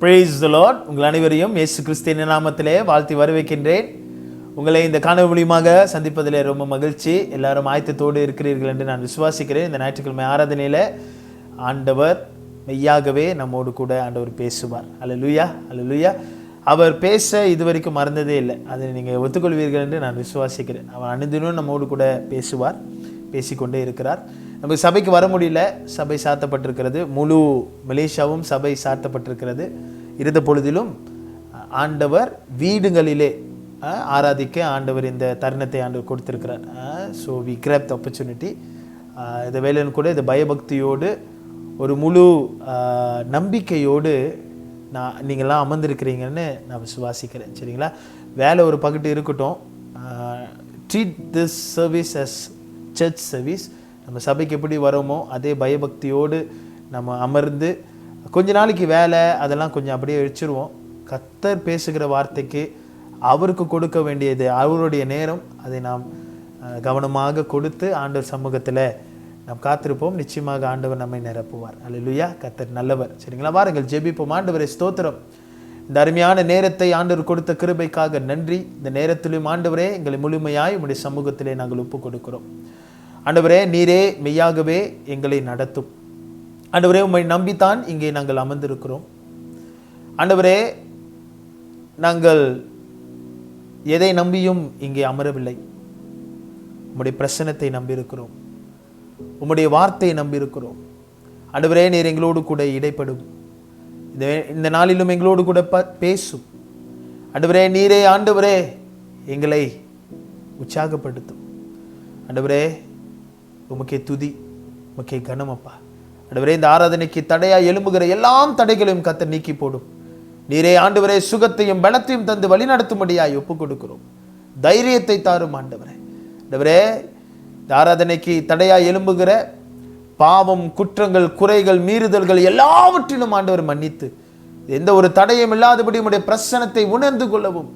Praise the Lord. உங்கள் அனைவரையும் இயேசு கிறிஸ்துவின் நாமத்திலே வாழ்த்தி வரவேற்கின்றேன். உங்களை இந்த காணொளி மூலமாக சந்திப்பதிலே ரொம்ப மகிழ்ச்சி. எல்லாரும் ஆயத்தத்தோடு இருக்கிறீர்கள் என்று நான் விசுவாசிக்கிறேன். இந்த ஞாயிற்றுக்கிழமை ஆராதனையில் ஆண்டவர் மெய்யாகவே நம்மோடு கூட ஆண்டவர் பேசுவார். அல்லேலூயா, அல்லேலூயா. அவர் பேச இதுவரைக்கும் மறந்ததே இல்லை. அதை நீங்கள் ஒத்துக்கொள்வீர்கள் என்று நான் விசுவாசிக்கிறேன். அவர் அனுதினம் நம்மோடு கூட பேசுவார், பேசிக்கொண்டே இருக்கிறார். நமக்கு சபைக்கு வர முடியல, சபை சாத்தப்பட்டிருக்கிறது. முழு மலேசியாவும் சபை சாத்தப்பட்டிருக்கிறது. இருந்த பொழுதிலும் ஆண்டவர் வீடுகளிலே ஆராதிக்க ஆண்டவர் இந்த தருணத்தை ஆண்டவர் கொடுத்திருக்கிறார். So we grab the opportunity. இந்த வேலைன்னு கூட இந்த பயபக்தியோடு ஒரு முழு நம்பிக்கையோடு நீங்கள்லாம் அமர்ந்திருக்கிறீங்கன்னு நான் விசுவாசிக்கிறேன். சரிங்களா? வேலை ஒரு பக்கத்து இருக்கட்டும். Treat this service as church service. நம்ம சபைக்கு எப்படி வரோமோ அதே பயபக்தியோடு நம்ம அமர்ந்து கொஞ்ச நாளைக்கு வேலை அதெல்லாம் கொஞ்சம் அப்படியே வச்சுருவோம். கர்த்தர் பேசுகிற வார்த்தைக்கு அவருக்கு கொடுக்க வேண்டியது அவருடைய நேரம், அதை நாம் கவனமாக கொடுத்து ஆண்டவர் சமூகத்தில் நாம் காத்திருப்போம். நிச்சயமாக ஆண்டவர் நம்மை நிரப்புவார். அல்லேலூயா. கர்த்தர் நல்லவர். சரிங்களா? வாருங்கள் ஜெபிப்போம். ஆண்டவரே ஸ்தோத்திரம். இந்த அருமையான நேரத்தை ஆண்டவர் கொடுத்த கிருபைக்காக நன்றி. இந்த நேரத்திலும் ஆண்டவரே எங்களை முழுமையாய் உம்முடைய சமூகத்திலே நாங்கள் ஒப்பு கொடுக்கிறோம். ஆண்டவரே, நீரே மெய்யாகவே எங்களை நடத்தும். ஆண்டவரே, உம்மை நம்பித்தான் இங்கே நாங்கள் அமர்ந்திருக்கிறோம். ஆண்டவரே, நாங்கள் எதை நம்பியும் இங்கே அமரவில்லை. உம்முடைய பிரசன்னத்தை நம்பியிருக்கிறோம், உம்முடைய வார்த்தையை நம்பியிருக்கிறோம். ஆண்டவரே, நீர் எங்களோடு கூட இடைப்படும். இந்த நாளிலும் எங்களோடு கூட பேசும். ஆண்டவரே, நீரே ஆண்டவரே எங்களை உற்சாகப்படுத்தும். ஆண்டவரே, உமக்கே துதி, உமக்கே கனமப்பா. ஆண்டவரே, இந்த ஆராதனைக்கு தடையா எழும்புகிற எல்லாம் தடைகளையும் கர்த்தர் நீக்கி போடும். நீரே ஆண்டவரே சுகத்தையும் பலத்தையும் தந்து வழி நடத்தும்படியாய் ஒப்பு கொடுக்கிறோம். தைரியத்தை தாரும் ஆண்டவரே. ஆண்டவரே, இந்த ஆராதனைக்கு தடையா எழும்புகிற பாவம், குற்றங்கள், குறைகள், மீறுதல்கள் எல்லாவற்றிலும் ஆண்டவர் மன்னித்து எந்த ஒரு தடையும் இல்லாதபடி உம்முடைய பிரசன்னத்தை உணர்ந்து கொள்ளவும்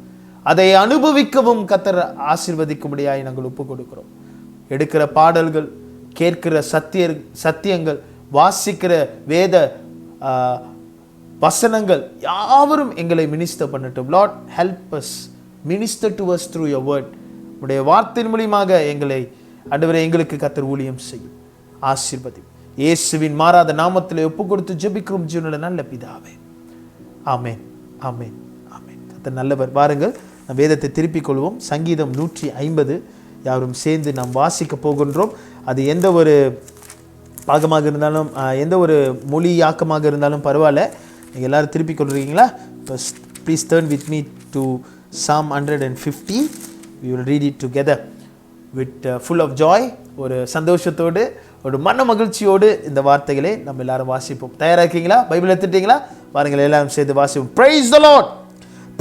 அதை அனுபவிக்கவும் கர்த்தர் ஆசீர்வதிக்கும்படியாய் நாங்கள் ஒப்பு கொடுக்கிறோம். எடுக்கிற பாடல்கள், கேட்கிற சத்தியங்கள், வாசிக்கிற வேத வசனங்கள் யாவரும் எங்களை மினிஸ்டர் பண்ணட்டும். Lord help us, minister to us through your word. உடைய வார்த்தையின் மூலமாக எங்களை ஆண்டவரே எங்களுக்கு கர்த்தர் ஊழியம் செய்யும். ஆசீர்வதி. இயேசுவின் மாறாத நாமத்தில் ஒப்பு கொடுத்து ஜெபிக்கிறோம் ஜீவனுள்ள நல்ல பிதாவே. ஆமென், ஆமென், ஆமென். கர்த்தர் நல்லவர். வாருங்கள் நாம் வேதத்தை திருப்பிக் கொள்வோம். சங்கீதம் 150 யாரும் சேர்ந்து நாம் வாசிக்க போகின்றோம். அது எந்த ஒரு பாகமாக இருந்தாலும், எந்த ஒரு மொழியாக்கமாக இருந்தாலும் பரவாயில்ல. நீங்கள் எல்லோரும் திருப்பிக் கொள்கிறீங்களா? Please turn with me to Psalm 150. we will read it together with full of joy. ஒரு சந்தோஷத்தோடு, ஒரு மன மகிழ்ச்சியோடு இந்த வார்த்தைகளை நம்ம எல்லாரும் வாசிப்போம். தயாராக இருக்கீங்களா? பைபிள் எடுத்துட்டீங்களா? பாருங்கள், எல்லாரும் சேர்ந்து வாசிப்போம். Praise the Lord.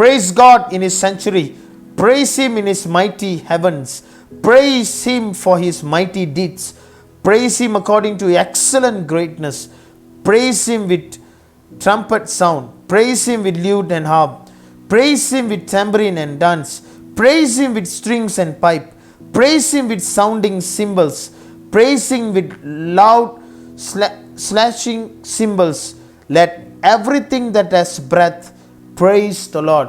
Praise God in his sanctuary. Praise him in his mighty heavens. Praise him for his mighty deeds. Praise him according to excellent greatness. Praise him with trumpet sound. Praise him with lute and harp. Praise him with tambourine and dance. Praise him with strings and pipe. Praise him with sounding cymbals. Praise him with loud slashing cymbals. Let everything that has breath praise the Lord.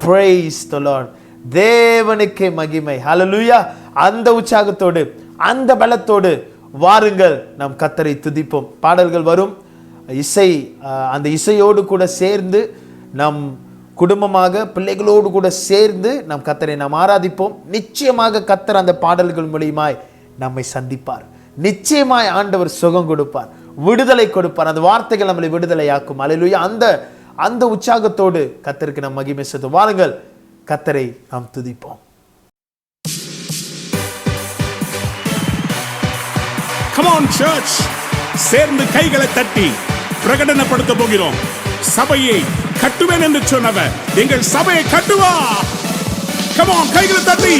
Praise the Lord. தேவனுக்கே மகிமை. ஹல்லேலூயா. அந்த உற்சாகத்தோடு, அந்த பலத்தோடு வாருங்கள் நாம் கர்த்தரை துதிப்போம். பாடல்கள் வரும், இசை, அந்த இசையோடு கூட சேர்ந்து நம் குடும்பமாக பிள்ளைகளோடு கூட சேர்ந்து நம் கர்த்தரை நாம் ஆராதிப்போம். நிச்சயமாக கர்த்தர் அந்த பாடல்கள் மூலமாய் நம்மை சந்திப்பார். நிச்சயமாய் ஆண்டவர் சுகம் கொடுப்பார், விடுதலை கொடுப்பார். அந்த வார்த்தைகள் நம்மளை விடுதலையாக்கும். அல்லேலூயா. அந்த உற்சாகத்தோடு கர்த்தருக்கு நாம் மகிமை செலுத்துவோம். வாருங்கள் கர்த்தரை நாம் துதிப்போம். Come on church, சேர்ந்து கைகளை தட்டி பிரகடனப்படுத்த போகிறோம். சபையை கட்டுவேன் என்று சொன்னவர் எங்கள் சபையை கட்டுவா. Come on, கைகளை தட்டி.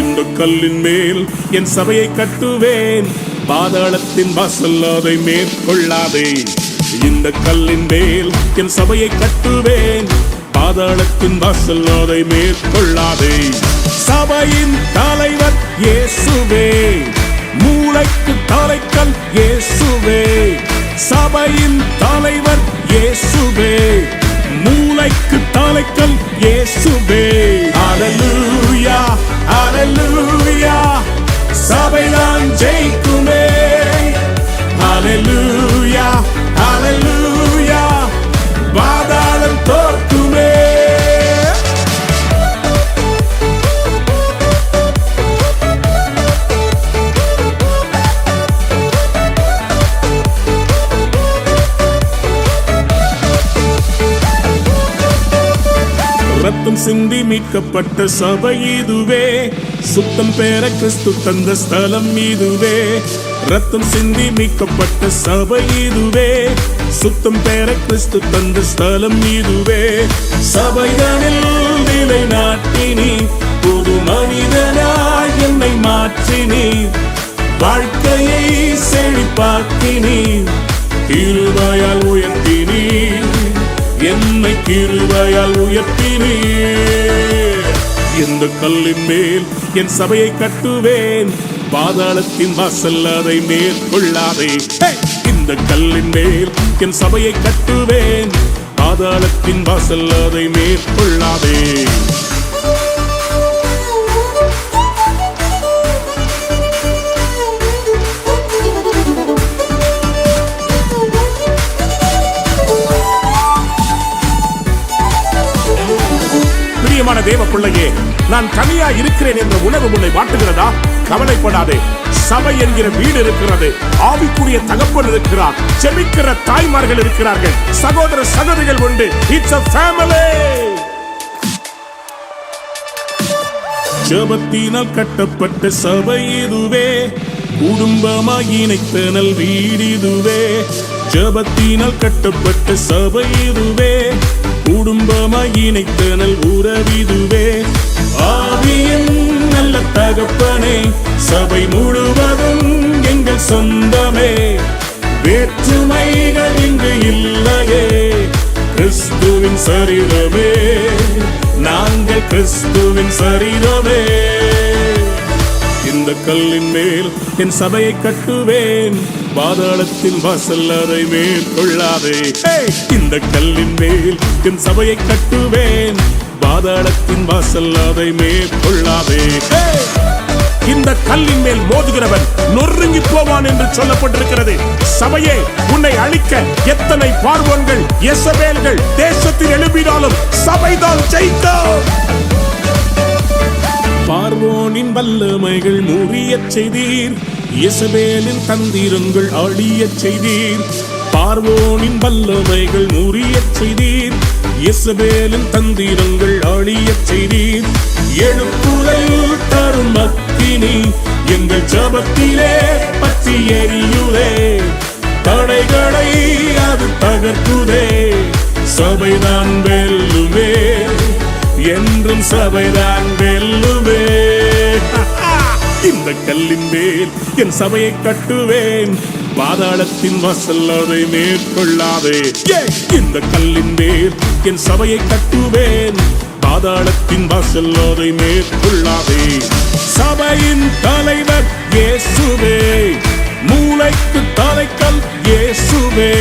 இந்த கல்லின் மேல் என் சபையை கட்டுவேன், பாதாளத்தின் வாசல் அதை மேற்கொள்ளாதே. இந்த கல்லின் மேல் என் சபையை கட்டுவேன், பாதாளத்தின் வாசல் அதை மேற்கொள்ளாதே. சபையின் தலைவர் இயேசுவே, மூளைக்கு தலைக்கல் இயேசுவே. சபையின் தலைவர் இயேசுவே, மூளைக்கு தலைக்கல் இயேசுவே. ஹல்லேலூயா ஹல்லேலூயா, சபைதான் ஜெயிக்குமே. ஹல்லேலூயா ஹல்லேலூயா, பாதாளம் தோற்குமே. ரத்தம் சிந்தி மீட்கப்பட்ட சபை இதுவே, சுத்தம் பெற கிறிஸ்து தந்த ஸ்தலம் இதுவே. ரத்தம் சிந்தி மீட்கப்பட்ட சபை இதுவே, சுத்தம் பெற கிறிஸ்து தந்த ஸ்தலம் இதுவே. சபைதனில் நிலை நாட்டினி, புது மனிதனாய் என்னை மாற்றினி, வாழ்க்கையை செழிப்பாக்கினி, கிருபையால் உயர்த்தினி, என்னை கிருபையால் உயர்த்தினி. இந்த கல்லின் மேல் என் சபையை கட்டுவேன், பாதாளத்தின் வாசல் அதை மேற்கொள்ளாதே. இந்த கல்லின் மேல் என் சபையை கட்டுவேன், பாதாளத்தின் வாசல் அதை மேற்கொள்ளாதே. பிரியமான தேவ பிள்ளையே, நான் தனியா இருக்கிறேன் என்ற உணர்வு உன்னை வாட்டுகிறதா? கவலைப்படாதே, சபை என்கிற வீடு இருக்கிறது, ஆவிக்குரிய தகப்பன் இருக்கிறார், ஜெபிக்கிற தாய்மார்கள் இருக்கிறார்கள், சகோதர சகோதரிகள் உண்டு. It's a family. ஜெபத்தினால் கட்டப்பட்ட சபை இதுவே, குடும்பமாய் இணைத்த நல் வீடு இதுவே. ஜெபத்தினால் கட்டப்பட்ட சபை இதுவே, குடும்பமாய் இணைத்த நல் உறவிதுவே. ஆவியின் நல்ல தகப்பனே, சபை முழுவதும் எங்கள் சொந்தமே, வேற்றுமைகள் இங்கு இல்லையே, கிறிஸ்துவின் சரீரமே, நாங்கள் கிறிஸ்துவின் சரீரமே. இந்த கல்லின் மேல் என் சபையை கட்டுவேன், பாதாளத்தின் வாசல் அதை மேற்கொள்ளாதே. இந்த கல்லின் மேல் என் சபையை கட்டுவேன், பாதாளத்தின் வாசல் அதை மேற்கொள்ளாதே. இந்த கல்லின் மேல் மோதுகிறவன் நொறுங்கி போவான் என்று சொல்லப்பட்டிருக்கிறது. சபையே, உன்னை அழிக்க எத்தனை பார்வோன்கள் யெசபேல்கள் தேசத்தில் எழுப்பினாலும் சபைதான் ஜெயிக்கும். பார்வோனின் வல்லமைகள் முறியச் செய்தீர், யெசபேலின் தந்திரங்கள் அழியச் செய்தீர். பார்வோனின் வல்லமைகள் முறியச் செய்தீர், யெசபேலின் தந்திரங்கள் அழியச் செய்தீர். எழுப்புதல் தரும் அக்கினி எங்கள் ஜெபத்திலே பற்றி எரியுதே, தடைகளை அது தகர்க்குதே. சபைதான் வெல்லுமே, என்றும் சபைதான் வெல்லுமே. இந்த கல்லின் மேல் என் சபையை கட்டுவேன், பாதாளத்தின் வாசல் அதை மேற்கொள்ளாதே. இந்த கல்லின் மேல் என் சபையை கட்டுவேன், பாதாளத்தின் வாசல் அதை மேற்கொள்ளாதே. சபையின் தலைவர் இயேசுவே, மூளைக்கு தலைக்கல் இயேசுவே.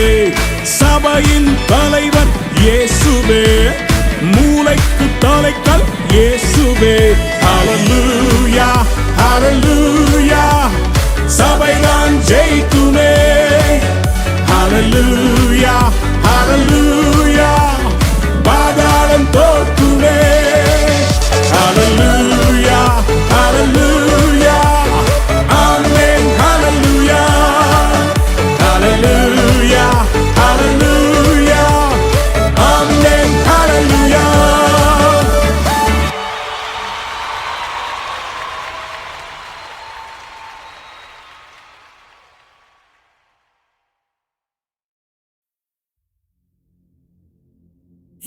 சபையின் தலைவர் இயேசுவே, மூளைக்கு தலைக்கல் இயேசுவே. ஹல்லேலூயா ஹல்லேலூயா, சபைதான் ஜெயிக்குமே. ஹல்லேலூயா ஹல்லேலூயா, பாதாளம் தோற்குமே. ஹல்லேலூயா ஹல்லேலூயா, ஆமென். ஹல்லேலூயா ஹல்லேலூயா ஹல்லேலூயா, ஆமென். ஹல்லேலூயா.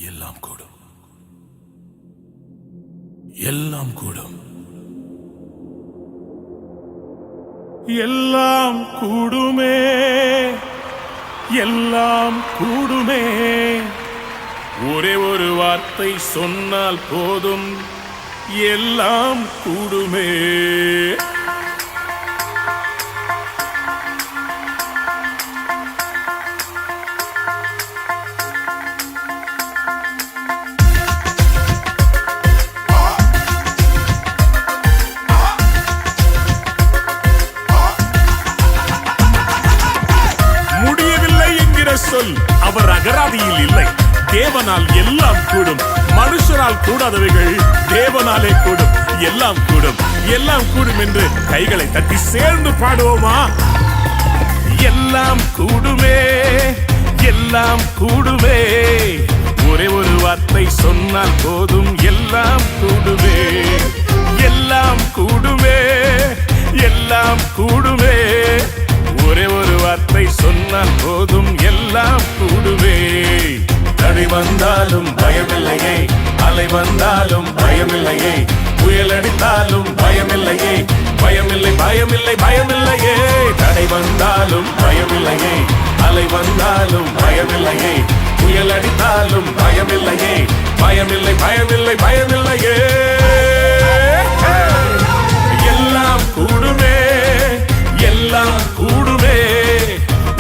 எல்லாம் கூடும், எல்லாம் கூடும், எல்லாம் கூடுமே, எல்லாம் கூடுமே, ஒரே ஒரு வார்த்தை சொன்னால் போதும், எல்லாம் கூடுமே. முடியவில்லை என்கிற சொல் அவர் அகராதியில் இல்லை. தேவனால் எல்லாம் கூடும். மனுஷரால் கூடாதவைகள் தேவனாலே கூடும். எல்லாம் கூடும், எல்லாம் கூடும் என்று கைகளை தட்டி சேர்ந்து பாடுவோமா? எல்லாம் கூடுமே, எல்லாம் கூடுமே. ஒரே ஒரு வார்த்தை சொன்னால் போதும், எல்லாம் கூடுமே. எல்லாம் கூடுமே, எல்லாம் கூடுமே. ஒரே ஒரு வார்த்தை சொன்னால் போதும், எல்லாம் கூடுமே. தடை வந்தாலும் பயமில்லையே, அலை வந்தாலும் பயமில்லையே, புயல் அடித்தாலும் பயமில்லையே, பயமில்லை பயமில்லை பயமில்லையே. தடை வந்தாலும் பயமில்லையே, அலை வந்தாலும் பயமில்லையே, புயல் அடித்தாலும் பயமில்லையே, பயமில்லை பயமில்லை பயமில்லையே. எல்லாம் கூடுமே, எல்லாம் கூடுமே.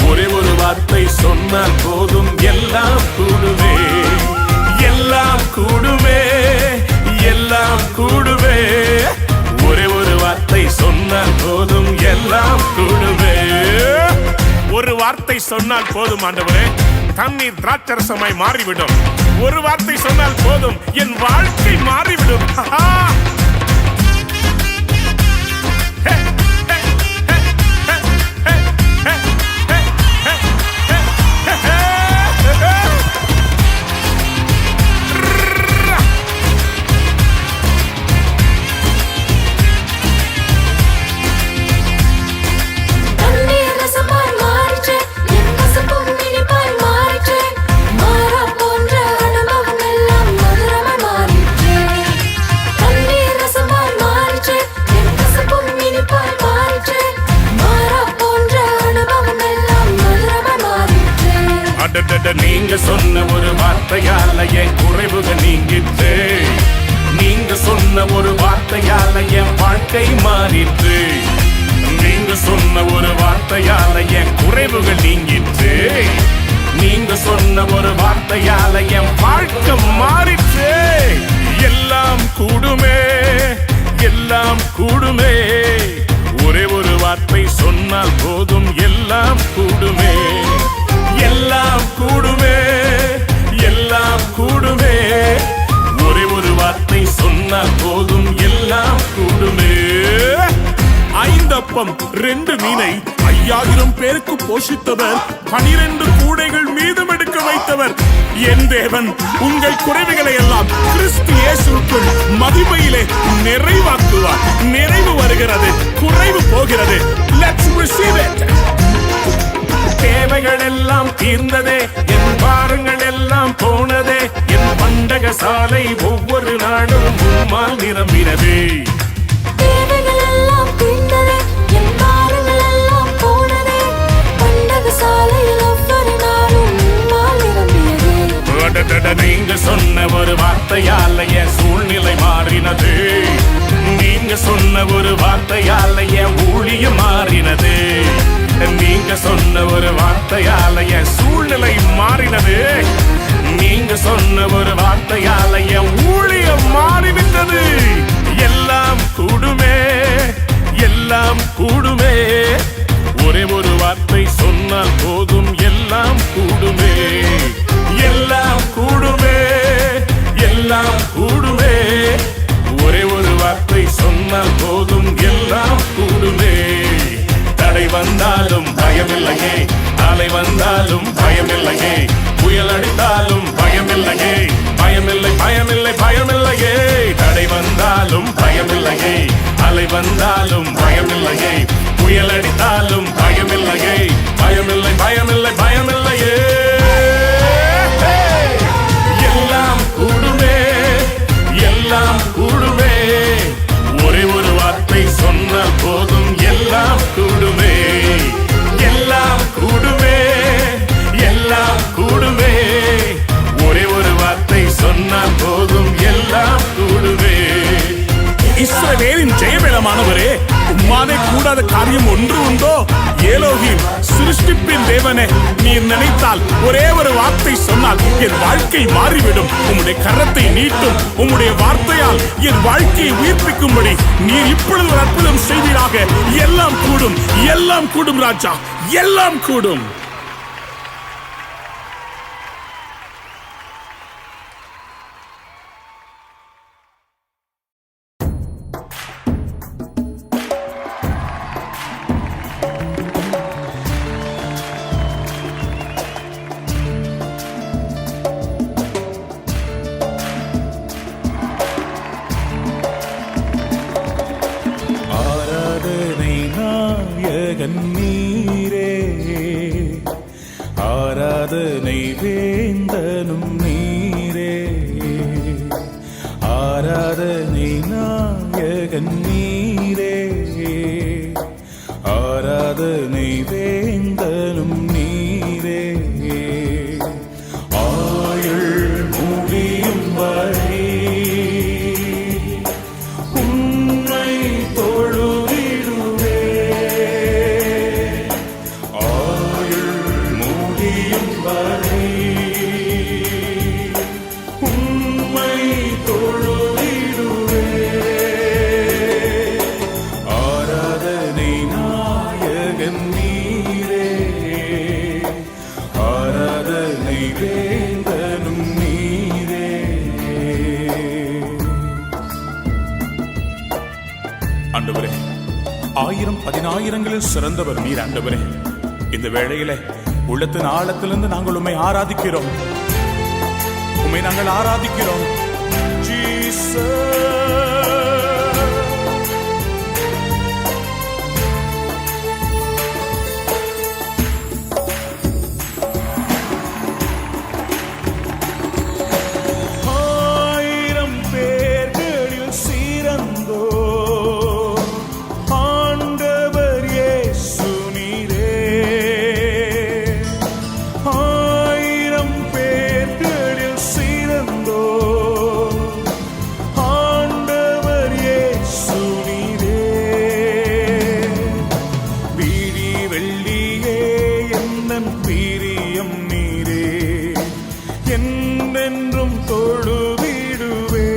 ஒரே ஒரு வார்த்தை சொன்னால் போதும், எல்லாம் கூடுமே. எல்லாம் கூடுமே, எல்லாம் கூடுமே. ஒரே ஒரு வார்த்தை சொன்னால் போதும், எல்லாம் கூடுமே. ஒரு வார்த்தை சொன்னால் போதும் ஆண்டவரே, தண்ணீர் திராட்சரசமாய் மாறிவிடும். ஒரு வார்த்தை சொன்னால் போதும், என் வாழ்க்கை மாறிவிடும். நீங்க சொன்ன ஒரு வார்த்தையால என் குறைவுகள் நீங்கிட்டு, நீங்க சொன்ன ஒரு வார்த்தையால என் வாழ்க்கை மாறிட்டு, நீங்க சொன்ன ஒரு வார்த்தையால என் குறைவுகள் நீங்கிட்டு, நீங்க சொன்ன ஒரு வார்த்தையால என் வாழ்க்கை மாறிட்டு. எல்லாம் கூடுமே, எல்லாம் கூடுமே. ஒரே ஒரு வார்த்தை சொன்னால் போதும், எல்லாம் கூடுமே. எல்லாம் கூடுமே, எல்லாம் கூடுமே. ஒரே ஒரு வார்த்தை சொன்னால் போதும், எல்லாம் கூடுமே. 5 அப்பம் 2 மீனை 5000 பேருக்கு போஷித்தவர், 12 கூடைகள் மீதம் எடுக்க வைத்தவர் என் தேவன் உங்கள் குறைவுகளை எல்லாம் கிறிஸ்து இயேசுவுக்குள் மகிமையிலே நிறைவாக்குவார். நிறைவு வருகிறது, குறைவு போகிறது. Let's receive it. தேவைகள் எல்லாம் தீர்ந்ததே, என் பாரங்கள் எல்லாம் போனதே, என் பண்டக சாலை ஒவ்வொரு நாளும் உம்மால் நிரம்பினதே. தேவைகள் எல்லாம் தீர்ந்ததே, என் பாரங்கள் எல்லாம் போனதே, பண்டக சாலையில் ஒவ்வொரு நாளும் உம்மால் நிரம்பினதே. நீங்க சொன்ன ஒரு வார்த்தையால என் சூழ்நிலை மாறினது. நீங்க சொன்ன ஒரு வார்த்தையால என் ஊழியம் மாறினது. நீங்க சொன்ன ஒரு வார்த்தையால என் சூழ்நிலை மாறினது. நீங்க சொன்ன ஒரு வார்த்தையால என் ஊழியம் மாறிவிட்டது. எல்லாம் கூடுமே, எல்லாம் கூடுமே. ஒரே ஒரு வார்த்தை சொன்னால் போதும், எல்லாம் கூடுமே. எல்லாம் கூடுமே, எல்லாம் கூடுமே. ஒரே ஒரு வார்த்தை சொன்னால் போதும், எல்லாம் கூடுமே. தடை வந்தாலும் பயமில்லையே, அலை வந்தாலும் பயமில்லையே, புயல் அடித்தாலும் பயமில்லையே, பயமில்லை பயமில்லை பயமில்லையே. தடை வந்தாலும் பயமில்லையே, அலை வந்தாலும் பயமில்லையே, புயல் அடித்தாலும் பயமில்லையே, பயமில்லை பயமில்லை பயமில்லையே. எல்லாம் கூடுமே, எல்லாம் கூடுமே. ஒரே ஒரு வார்த்தை சொன்னால் போதும், எல்லாம் கூடுமே. எல்லாம் கூடுமே, எல்லாம் கூடுமே. ஒரே ஒரு வார்த்தை உம்மாலே கூடாத காரியம் ஒன்று உண்டோ? ஏலோகிம், சிருஷ்டிப்பின் தேவனே, நீர் நினைத்தால் ஒரே ஒரு வார்த்தை சொன்னால் என் வாழ்க்கை மாறிவிடும். உம்முடைய கரத்தை நீட்டும், உம்முடைய வார்த்தையால் என் வாழ்க்கையை உயிர்ப்பிக்கும்படி நீர் இப்பொழுது ஒரு அற்புதம் செய்வீராக. எல்லாம் கூடும், எல்லாம் கூடும் ராஜா, எல்லாம் கூடும். நீரே, ஆராதனை வேந்தனும் நீரே, ஆராதனை நாயகன் நீரே, ஆராதனை வேந்தனும் நீரே. ஆயுள் முடியும் வரை உன்னை தொழுதிடுவே, வரை உம்மை தொழுதிடுவே. ஆராதனை நாயகன் நீரே, ஆராதனை வேந்தனும் நீரே. ஆண்டவரே, 1000-10,000ங்களில் சிறந்தவர் நீர். ஆண்டவரே, இந்த வேளையிலே உள்ளத்தின் ஆழத்திலிருந்து நாங்கள் உம்மை ஆராதிக்கிறோம், உம்மை நாங்கள் ஆராதிக்கிறோம். ஆயிரம் பேர்களில் சிறந்தோ ஆண்டவர் இயேசு நீரே. ஆயிரம் பேர்களில் சிறந்தோ ஆண்டவர் இயேசு நீரே. வீடி வெள்ளியே என்னன் பிரியம் நீரே, என்றென்றும் தொழுதிடுவே.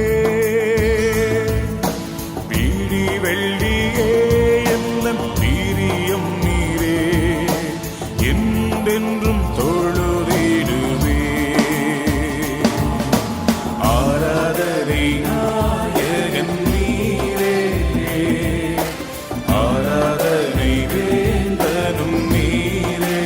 வீடி வெள்ளியே என்னன் பிரியம் நீரே, என்றென்றும் தொழுதிடுவே. ஆராதனை நாயகன் நீரே, ஆராதனை வேந்தனும் நீரே.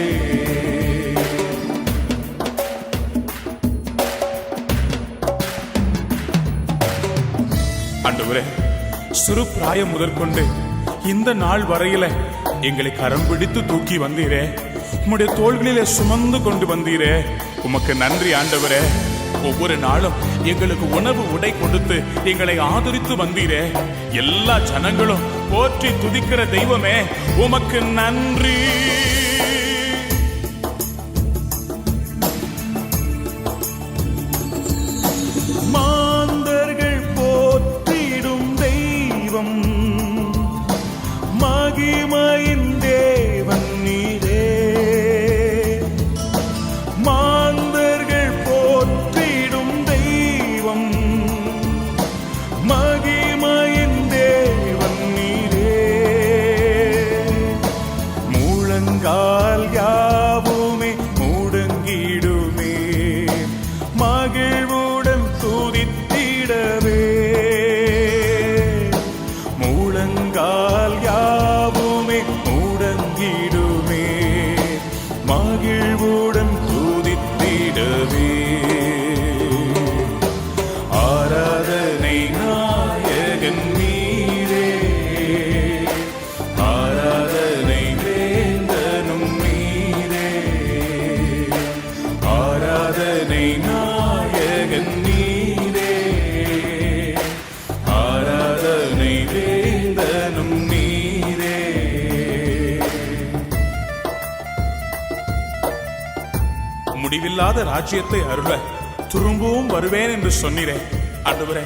ஆண்டவரே, சிறு பிராயம் முதற்கொண்டு இந்த நாள் வரையில எங்களை கரம் பிடித்து தூக்கி வந்தீரே, உம்முடைய தோள்களிலே சுமந்து கொண்டு வந்தீரே, உமக்கு நன்றி ஆண்டவரே. ஒவ்வொரு நாளும் எங்களுக்கு உணவு உடை கொடுத்து எங்களை ஆதரித்து வந்தீரே. எல்லா ஜனங்களும் போற்றி துதிக்கிற தெய்வமே, உமக்கு நன்றி. மாந்தர்கள் போற்றிடும் தெய்வம், மகிமையின் தேவன் நீரே. மாந்தர்கள் போற்றிடும் தெய்வம், மகிமையின் தேவன் நீரே. முழங்கால் யாவுமே முடங்கிடுமே, மகிழ்வுடன் துதித்திடவே. முழங்கால் யாவுமே முடங்கிடுமே, மகிழ்வுடன் துதித்திடவே. ஆராதனை நாயகன் நீரே, ஆராதனை வேந்தனும் நீரே, ஆராதனை நாயகன் நீரே, ஆராதனை வேந்தனும் நீரே. முடிவில்லாத ராஜ்யத்தை அருள திரும்பவும் வருவேன் என்று சொன்னீரே. ஆண்டவரே,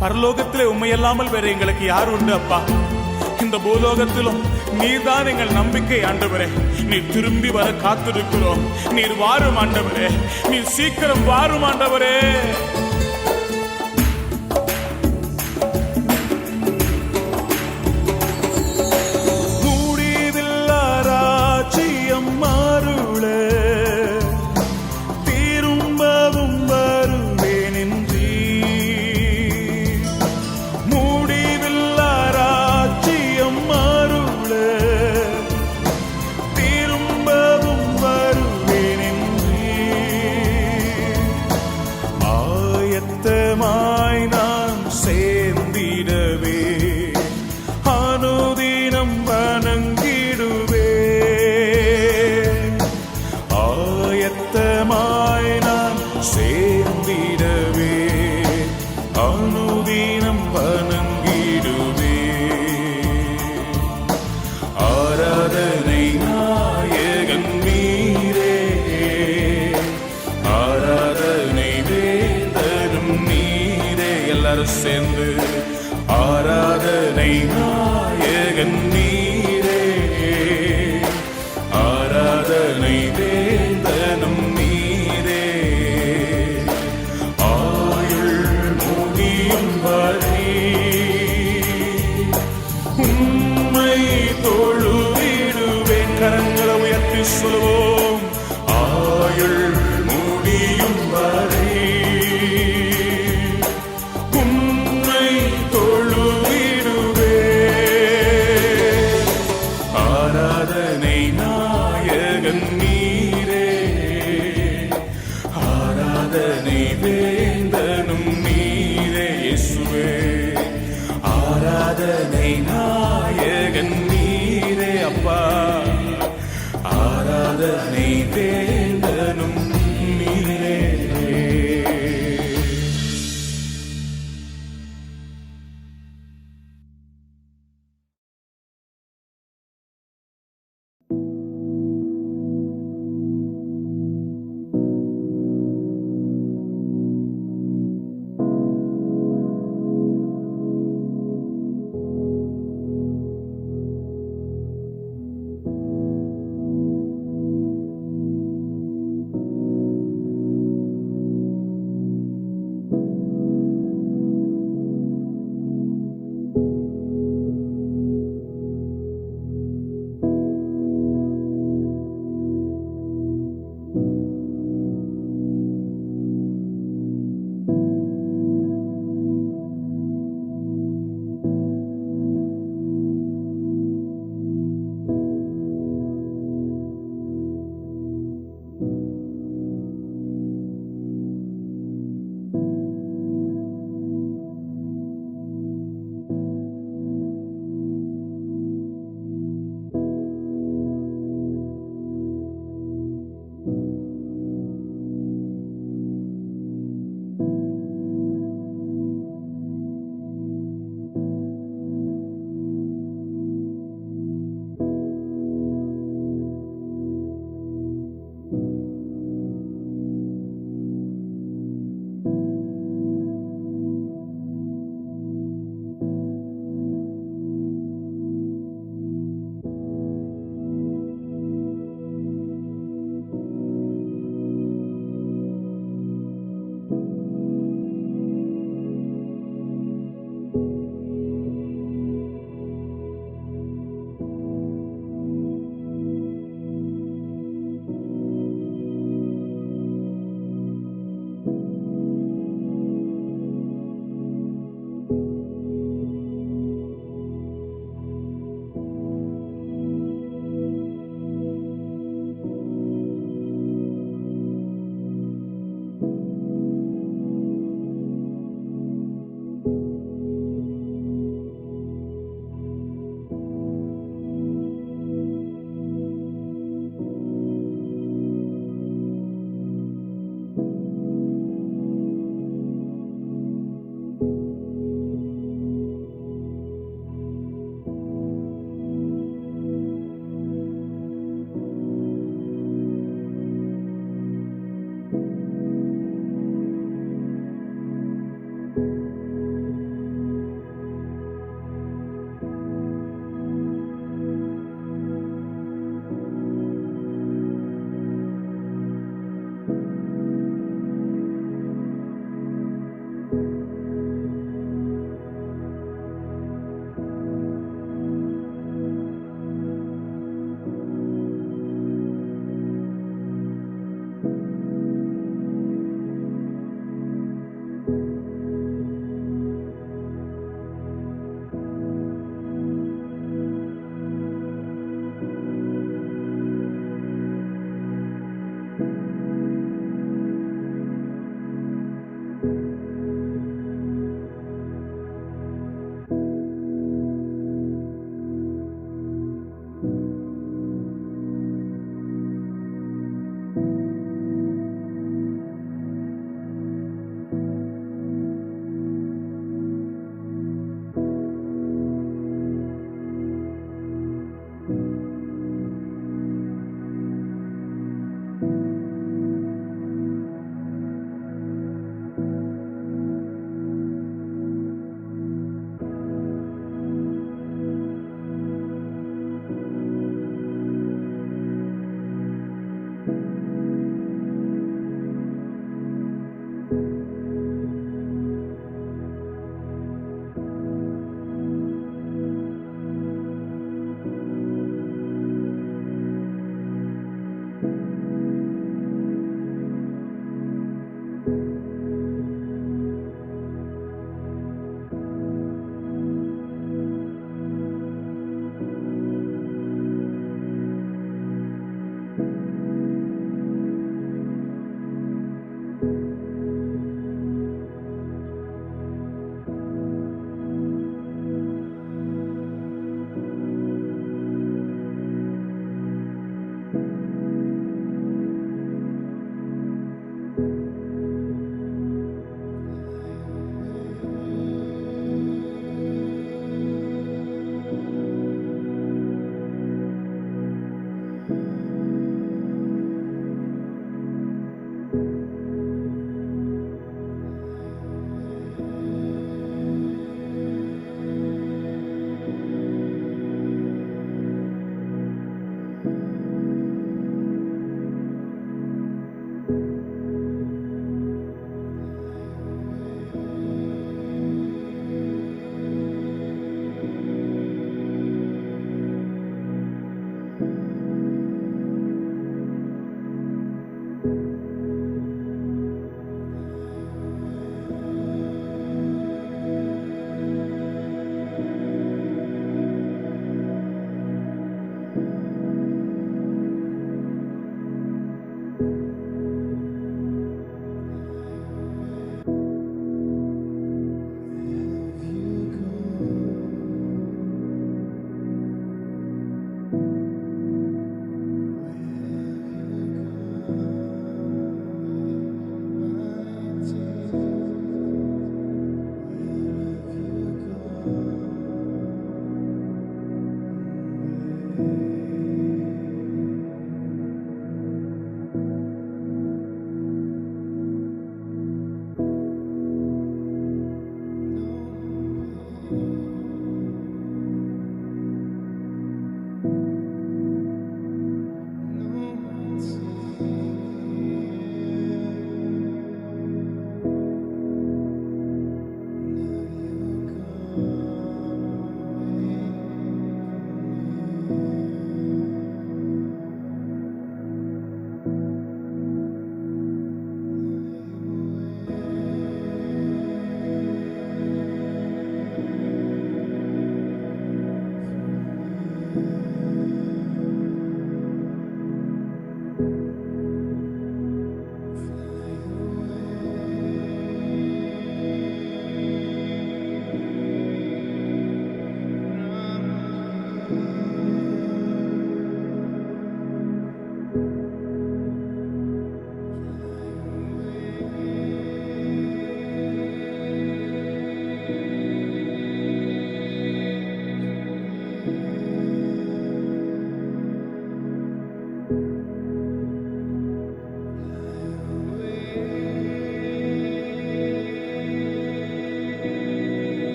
பரலோகத்திலே உம்மை அல்லாமல் வேற எங்களுக்கு யார் உண்டு அப்பா? இந்த பூலோகத்திலும் நீர்தான் எங்கள் நம்பிக்கை ஆண்டவரே. நீர் திரும்பி வர காத்திருக்கிறோம். நீர் வாரும் ஆண்டவரே, நீர் சீக்கிரம் வாரும் ஆண்டவரே. சேர்ந்து ஆராதனை நாயகன் நீரே, ஆராதனை வேந்தனும் நீரே. ஆயுள் முடியும் வரை உம்மை தொழுதிடுவேன். கரங்களை உயர்த்தி சொல்லுவோம். ஆயுள் முடியும் வரை நாயகன் நீரே அப்பா, ஆராதனை வேந்தனும் நீரே.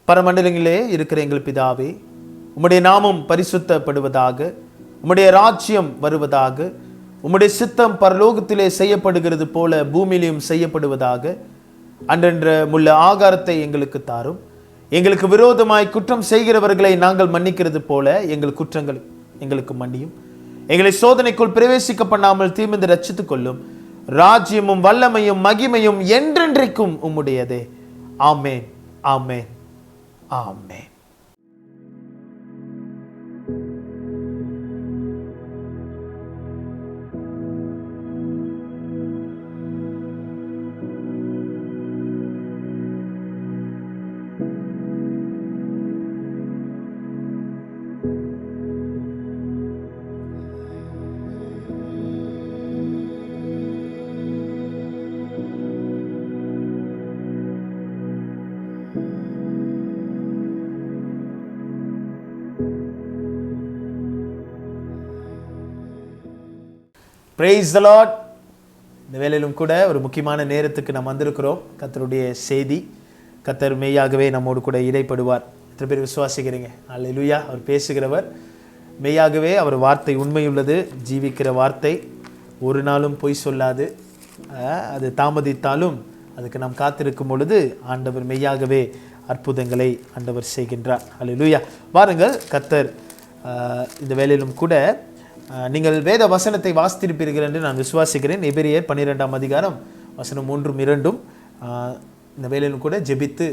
பரமண்டலங்களிலே இருக்கிற எங்கள் பிதாவே, உம்முடைய நாமம் பரிசுத்தப்படுவதாக, உம்முடைய ராஜ்யம் வருவதாக, உம்முடைய சித்தம் பரலோகத்திலே செய்யப்படுகிறது போல பூமியிலும் செய்யப்படுவதாக. அன்றென்ற முள்ள ஆகாரத்தை எங்களுக்கு தாரும். எங்களுக்கு விரோதமாய் குற்றம் செய்கிறவர்களை நாங்கள் மன்னிக்கிறது போல எங்கள் குற்றங்கள் எங்களுக்கு மன்னியும். எங்களை சோதனைக்குள் பிரவேசிக்க பண்ணாமல் தீமிந்து ரட்சித்துக் கொள்ளும். ராஜ்யமும் வல்லமையும் மகிமையும் என்றென்றைக்கும் உம்முடையதே. ஆமேன், ஆமேன், ஆமேன். Praise the Lord. இந்த வேளையிலும் கூட ஒரு முக்கியமான நேரத்துக்கு நாம் வந்திருக்கிறோம். கர்த்தருடைய செய்தி, கர்த்தர் மெய்யாகவே நம்மோடு கூட இடைப்படுவார். எத்தனை பேர் விசுவாசிக்கிறீங்க? அல்லேலூயா. அவர் பேசுகிறவர், மெய்யாகவே அவர் வார்த்தை உண்மையுள்ளது, ஜீவிக்கிற வார்த்தை, ஒரு நாளும் பொய் சொல்லாது. அது தாமதித்தாலும் அதுக்கு நாம் காத்திருக்கும் பொழுது ஆண்டவர் மெய்யாகவே அற்புதங்களை ஆண்டவர் செய்கின்றார். அல்லேலூயா. வாருங்கள், கர்த்தர் இந்த வேளையிலும் கூட நீங்கள் வேத வசனத்தை வாசித்திருப்பீர்கள் என்று நான் விசுவாசிக்கிறேன். எபிரேயர் 12ஆம் அதிகாரம் வசனம் 3-2. இந்த வேளையிலும் கூட ஜெபித்து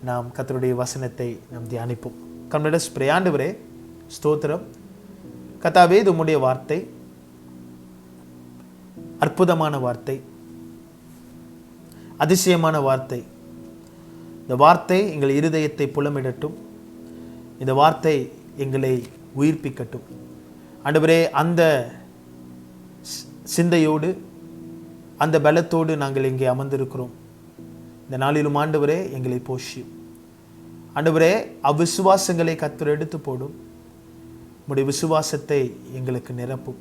நாம் கர்த்தருடைய வசனத்தை நாம் தியானிப்போம். கர்மடஸ் பிரயாண்டவரே, ஸ்தோத்திரம். கர்த்தாவே, இது உம்முடைய வார்த்தை, அற்புதமான வார்த்தை, அதிசயமான வார்த்தை. இந்த வார்த்தை எங்கள் இருதயத்தை புலமிடட்டும். இந்த வார்த்தை எங்களை உயிர்ப்பிக்கட்டும். ஆண்டவரே, அந்த சிந்தையோடு அந்த பலத்தோடு நாங்கள் இங்கே அமர்ந்திருக்கிறோம். இந்த நாளிலும் ஆண்டவரே எங்களை போஷியும். ஆண்டவரே, அவ்விசுவாசங்களை கர்த்தர் எடுத்து போடும். உம்முடைய விசுவாசத்தை எங்களுக்கு நிரப்பும்.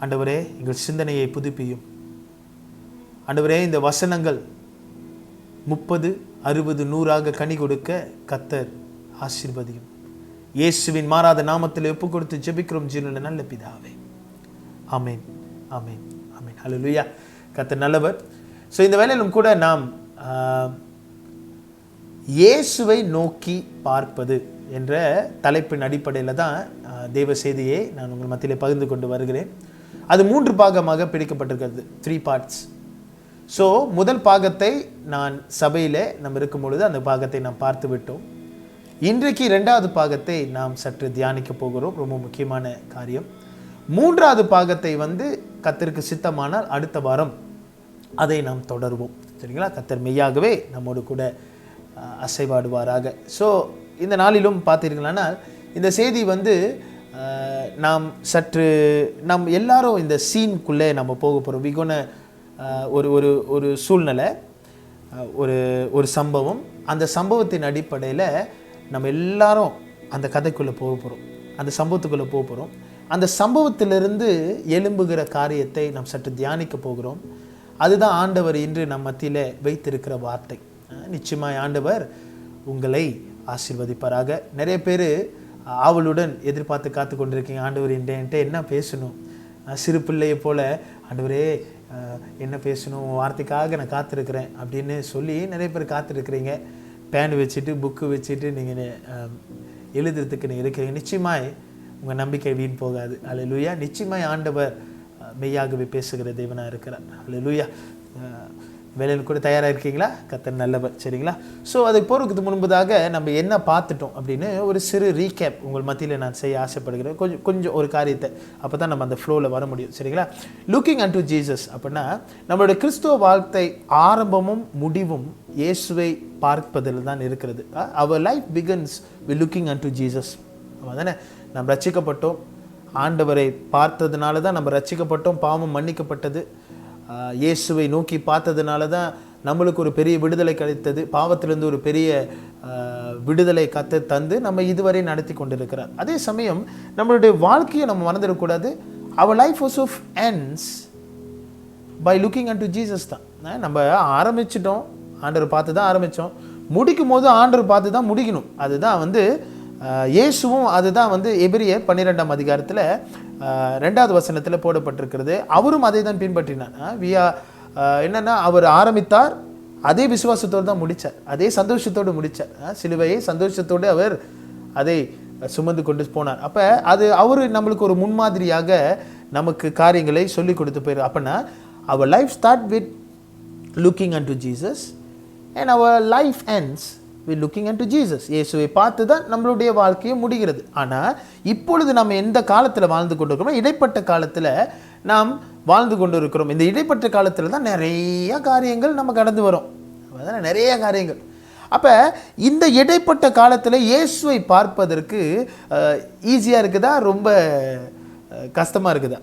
ஆண்டவரே, எங்கள் சிந்தனையை புதுப்பியும். ஆண்டவரே, இந்த வசனங்கள் 30, 60, 100 கனி கொடுக்க கர்த்தர் ஆசீர்வதியும். இயேசுவின் மாறாத நாமத்தில் ஒப்பு கொடுத்து ஜெபிக்கிறோம் ஜீவனுள்ள நல்ல பிதாவே. ஆமேன், ஆமேன், ஆமேன். ஹல்லேலூயா. கர்த்தர் நல்லவர். ஸோ இந்த வேளையிலும் கூட நாம் இயேசுவை நோக்கி பார்ப்பது என்ற தலைப்பின் அடிப்படையில் தான் தேவ செய்தியை நான் உங்கள் மத்தியிலே பகிர்ந்து கொண்டு வருகிறேன். அது 3 பாகமாக பிரிக்கப்பட்டிருக்கிறது, 3 பார்ட்ஸ். ஸோ முதல் பாகத்தை நான் சபையில் நம்ம இருக்கும் பொழுது அந்த பாகத்தை நாம் பார்த்து விட்டோம். இன்றைக்கு 2வது பாகத்தை நாம் சற்று தியானிக்க போகிறோம். ரொம்ப முக்கியமான காரியம். 3வது பாகத்தை கர்த்தருக்கு சித்தமானால் அடுத்த வாரம் அதை நாம் தொடருவோம். சரிங்களா? கர்த்தர் மெய்யாகவே நம்மோடு கூட அசைவாடுவாராக. ஸோ இந்த நாளிலும் பார்த்தீர்களானால் இந்த செய்தி நாம் சற்று நம் எல்லாரும் இந்த சீனுக்குள்ளே நம்ம போக போகிறோம். விகோன ஒரு சூழ்நிலை, ஒரு சம்பவம். அந்த சம்பவத்தின் அடிப்படையில் நம்ம எல்லாரும் அந்த கதைக்குள்ளே போக போகிறோம், அந்த சம்பவத்துக்குள்ளே போக போகிறோம். அந்த சம்பவத்திலிருந்து எழும்புகிற காரியத்தை நாம் சற்று தியானிக்க போகிறோம். அதுதான் ஆண்டவர் இன்று நம் மத்தியில் வைத்திருக்கிற வார்த்தை. நிச்சயமாய் ஆண்டவர் உங்களை ஆசீர்வதிப்பாராக. நிறைய பேர் ஆவலுடன் எதிர்பார்த்து காத்து கொண்டிருக்கீங்க. ஆண்டவர் என்கிட்ட என்ன பேசணும்? சிறு பிள்ளையை போல, ஆண்டவரே என்ன பேசணும், வார்த்தைக்காக நான் காத்திருக்கிறேன் அப்படின்னு சொல்லி நிறைய பேர் காத்திருக்கிறீங்க. பேன் வச்சுட்டு புக்கு வச்சுட்டு நீங்கள் எழுதுறதுக்கு நீங்கள் இருக்கிறீங்க. நிச்சயமாய் உங்கள் நம்பிக்கை வீண் போகாது. அல்லேலூயா. நிச்சயமாய் ஆண்டவர் மெய்யாகவே பேசுகிற தேவனாக இருக்கிறார். அல்லேலூயா. வேலையில் கூட தயாராக இருக்கீங்களா? கர்த்தர் நல்லவர். சரிங்களா? ஸோ அதுக்கு போகிறதுக்கு முன்பதாக நம்ம என்ன பார்த்துட்டோம் அப்படின்னு ஒரு சிறு ரீகேப் உங்கள் மத்தியில் நான் செய்ய ஆசைப்படுகிறேன். கொஞ்சம் ஒரு காரியத்தை, அப்போ தான் நம்ம அந்த ஃப்ளோவில் வர முடியும். சரிங்களா? லுக்கிங் அன்டு ஜீசஸ் அப்படின்னா நம்மளுடைய கிறிஸ்துவ வாழ்க்கை ஆரம்பமும் முடிவும் இயேசுவை பார்ப்பதில் தான் இருக்கிறது. அவர் life begins with looking unto Jesus. தானே நம்ம ரட்சிக்கப்பட்டோம், ஆண்டவரை பார்த்ததுனால தான் நம்ம ரட்சிக்கப்பட்டோம், பாவம் மன்னிக்கப்பட்டது. இயேசுவை நோக்கி பார்த்ததுனால தான் நம்மளுக்கு ஒரு பெரிய விடுதலை கிடைத்தது. பாவத்திலிருந்து ஒரு பெரிய விடுதலை கர்த்தர் தந்து நம்ம இதுவரை நடத்தி கொண்டிருக்கிறார். அதே சமயம் நம்மளுடைய வாழ்க்கையை நம்ம மறந்துடக்கூடாது. அவர் life also ends by looking unto Jesus தான். நம்ம ஆரம்பிச்சிட்டோம், ஆண்டவர் பார்த்து தான் ஆரம்பித்தோம், முடிக்கும் போது ஆண்டவர் பார்த்து தான் முடிக்கணும். அதுதான் வந்து இயேசுவும் அதுதான் வந்து எபிரியர் 12ஆம் அதிகாரத்தில் 2வது வசனத்தில் போடப்பட்டிருக்கிறது. அவரும் அதை தான் பின்பற்றினார். என்னன்னா அவர் ஆரம்பித்தார், அதே விசுவாசத்தோடு தான் முடித்தார், அதே சந்தோஷத்தோடு முடித்தார். சிலுவையை சந்தோஷத்தோடு அவர் அதை சுமந்து கொண்டு போனார். அப்போ அது அவர் நம்மளுக்கு ஒரு முன்மாதிரியாக நமக்கு காரியங்களை சொல்லி கொடுத்து போயிரு. அப்படின்னா அவர் life start with looking unto Jesus and அவர் life ends with looking unto Jesus. இயேசுவை பார்த்து தான் நம்மளுடைய வாழ்க்கையை முடிகிறது. ஆனால் இப்பொழுது நம்ம எந்த காலத்தில் வாழ்ந்து கொண்டிருக்கிறோம், இடைப்பட்ட காலத்தில் நாம் வாழ்ந்து கொண்டு இருக்கிறோம். இந்த இடைப்பட்ட காலத்தில் தான் நிறைய காரியங்கள் நம்ம கடந்து வரோம், நிறைய காரியங்கள். அப்போ இந்த இடைப்பட்ட காலத்தில் இயேசுவை பார்ப்பதற்கு ஈஸியாக இருக்குதா, ரொம்ப கஷ்டமாக இருக்குதா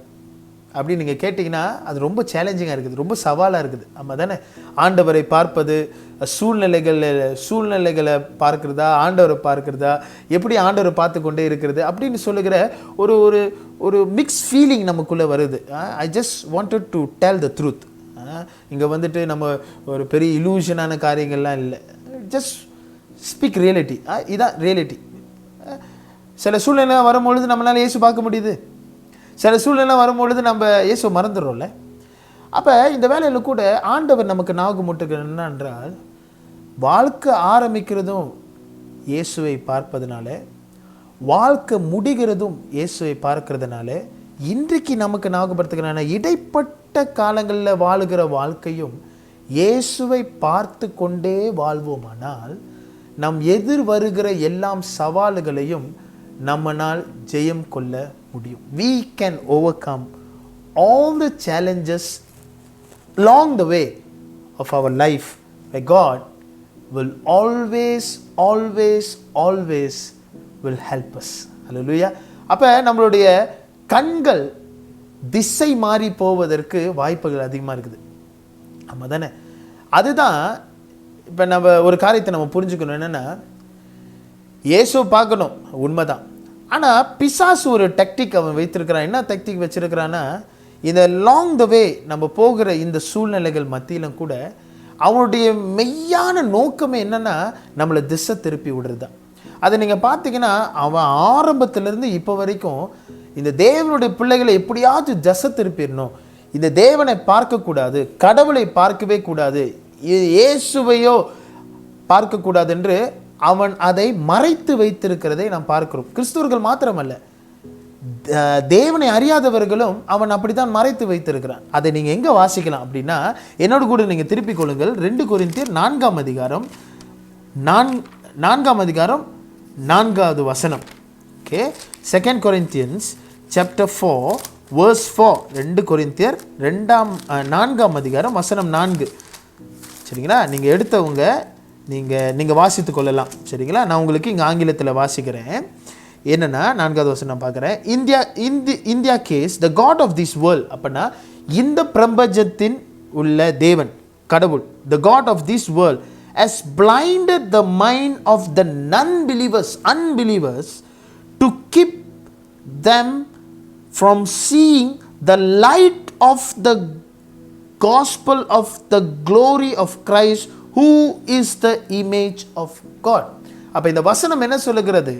அப்படின்னு நீங்கள் கேட்டிங்கன்னா அது ரொம்ப சேலஞ்சிங்காக இருக்குது, ரொம்ப சவாலாக இருக்குது. ஆமாம் தானே? ஆண்டவரை பார்ப்பது, சூழ்நிலைகளை பார்க்கிறதா, ஆண்டவரை பார்க்கிறதா, எப்படி ஆண்டவரை பார்த்து கொண்டே இருக்கிறது அப்படின்னு சொல்லுகிற ஒரு ஒரு ஒரு மிக்ஸ் ஃபீலிங் நமக்குள்ளே வருது. I just wanted to tell the truth. இங்கே வந்துட்டு நம்ம ஒரு பெரிய இலூஷனான காரியங்கள்லாம் இல்லை, ஜஸ்ட் ஸ்பீக் ரியாலிட்டி. இதுதான் ரியாலிட்டி. சில சூழ்நிலை வரும்பொழுது நம்மளால் இயேசு பார்க்க முடியுது, சில சூழ்நிலை வரும்பொழுது நம்ம இயேசு மறந்துடுறோம்ல. அப்போ இந்த வேலையில் கூட ஆண்டவர் நமக்கு ஞாபகம் முட்டுக்கிறது என்னென்றால், வாழ்க்கை ஆரம்பிக்கிறதும் இயேசுவை பார்ப்பதனால, வாழ்க்கை முடிகிறதும் இயேசுவை பார்க்கறதுனால, இன்றைக்கு நமக்கு ஞாபகப்படுத்துகிறான இடைப்பட்ட காலங்களில் வாழுகிற வாழ்க்கையும் இயேசுவை பார்த்து கொண்டே வாழ்வோமானால் நம் எதிர் வருகிற எல்லாம் சவால்களையும் நம்மனால் ஜெயம் கொள்ள முடியும். We can overcome all the challenges along the way of our life, where God will always will help us. Hallelujah. அப்போ நம்மளுடைய கண்கள் திசை மாறி போவதற்கு வாய்ப்புகள் அதிகமாக இருக்குது. ஆமாம் தானே? அதுதான் இப்போ நம்ம ஒரு காரியத்தை நம்ம புரிஞ்சுக்கணும். என்னென்னா, இயேசுவை பார்க்கணும், உண்மைதான். ஆனால் பிசாசு ஒரு டெக்டிக் அவன் வைத்திருக்கிறான். என்ன டெக்டிக் வச்சிருக்கிறான்னா, இந்த லாங் த வே நம்ம போகிற இந்த சூழ்நிலைகள் மத்தியிலும் கூட அவனுடைய மெய்யான நோக்கமே என்னென்னா நம்மளை திசை திருப்பி விடுறது தான். அதை நீங்கள் பார்த்தீங்கன்னா, அவன் ஆரம்பத்திலேருந்து இப்போ வரைக்கும் இந்த தேவனுடைய பிள்ளைகளை எப்படியாவது திசை திருப்பிடணும், இந்த தேவனை பார்க்கக்கூடாது, கடவுளை பார்க்கவே கூடாது, இயேசுவையோ பார்க்கக்கூடாது என்று அவன் அதை மறைத்து வைத்திருக்கிறதை நாம் பார்க்கிறோம். கிறிஸ்துவர்கள் மாத்திரமல்ல, தேவனை அறியாதவர்களும் அவன் அப்படித்தான் மறைத்து வைத்திருக்கிறான். அதை நீங்கள் எங்கே வாசிக்கலாம் அப்படின்னா, என்னோடு கூட நீங்கள் திருப்பிக் கொள்ளுங்கள். 2 கொரிந்தியர் 4ஆம் அதிகாரம் 4வது வசனம். Okay, 2 Corinthians chapter 4 verse 4. 2 கொரிந்தியர் 4ஆம் அதிகாரம் வசனம் 4. சரிங்களா? நீங்கள் எடுத்தவங்க நீங்கள் வாசித்து கொள்ளலாம். சரிங்களா? நான் உங்களுக்கு இங்கே ஆங்கிலத்தில் வாசிக்கிறேன். என்னென்னா, 4வது வசனம் பார்க்குறேன். In their case the god of this world. அப்படின்னா இந்த பிரபஞ்சத்தின் உள்ள தேவன் கடவுள், the god of this world has blinded the mind of the unbelievers to keep them from seeing the light of the gospel of the glory of Christ, who is the image of God. அப்போ இந்த வசனம் என்ன சொல்லுகிறது?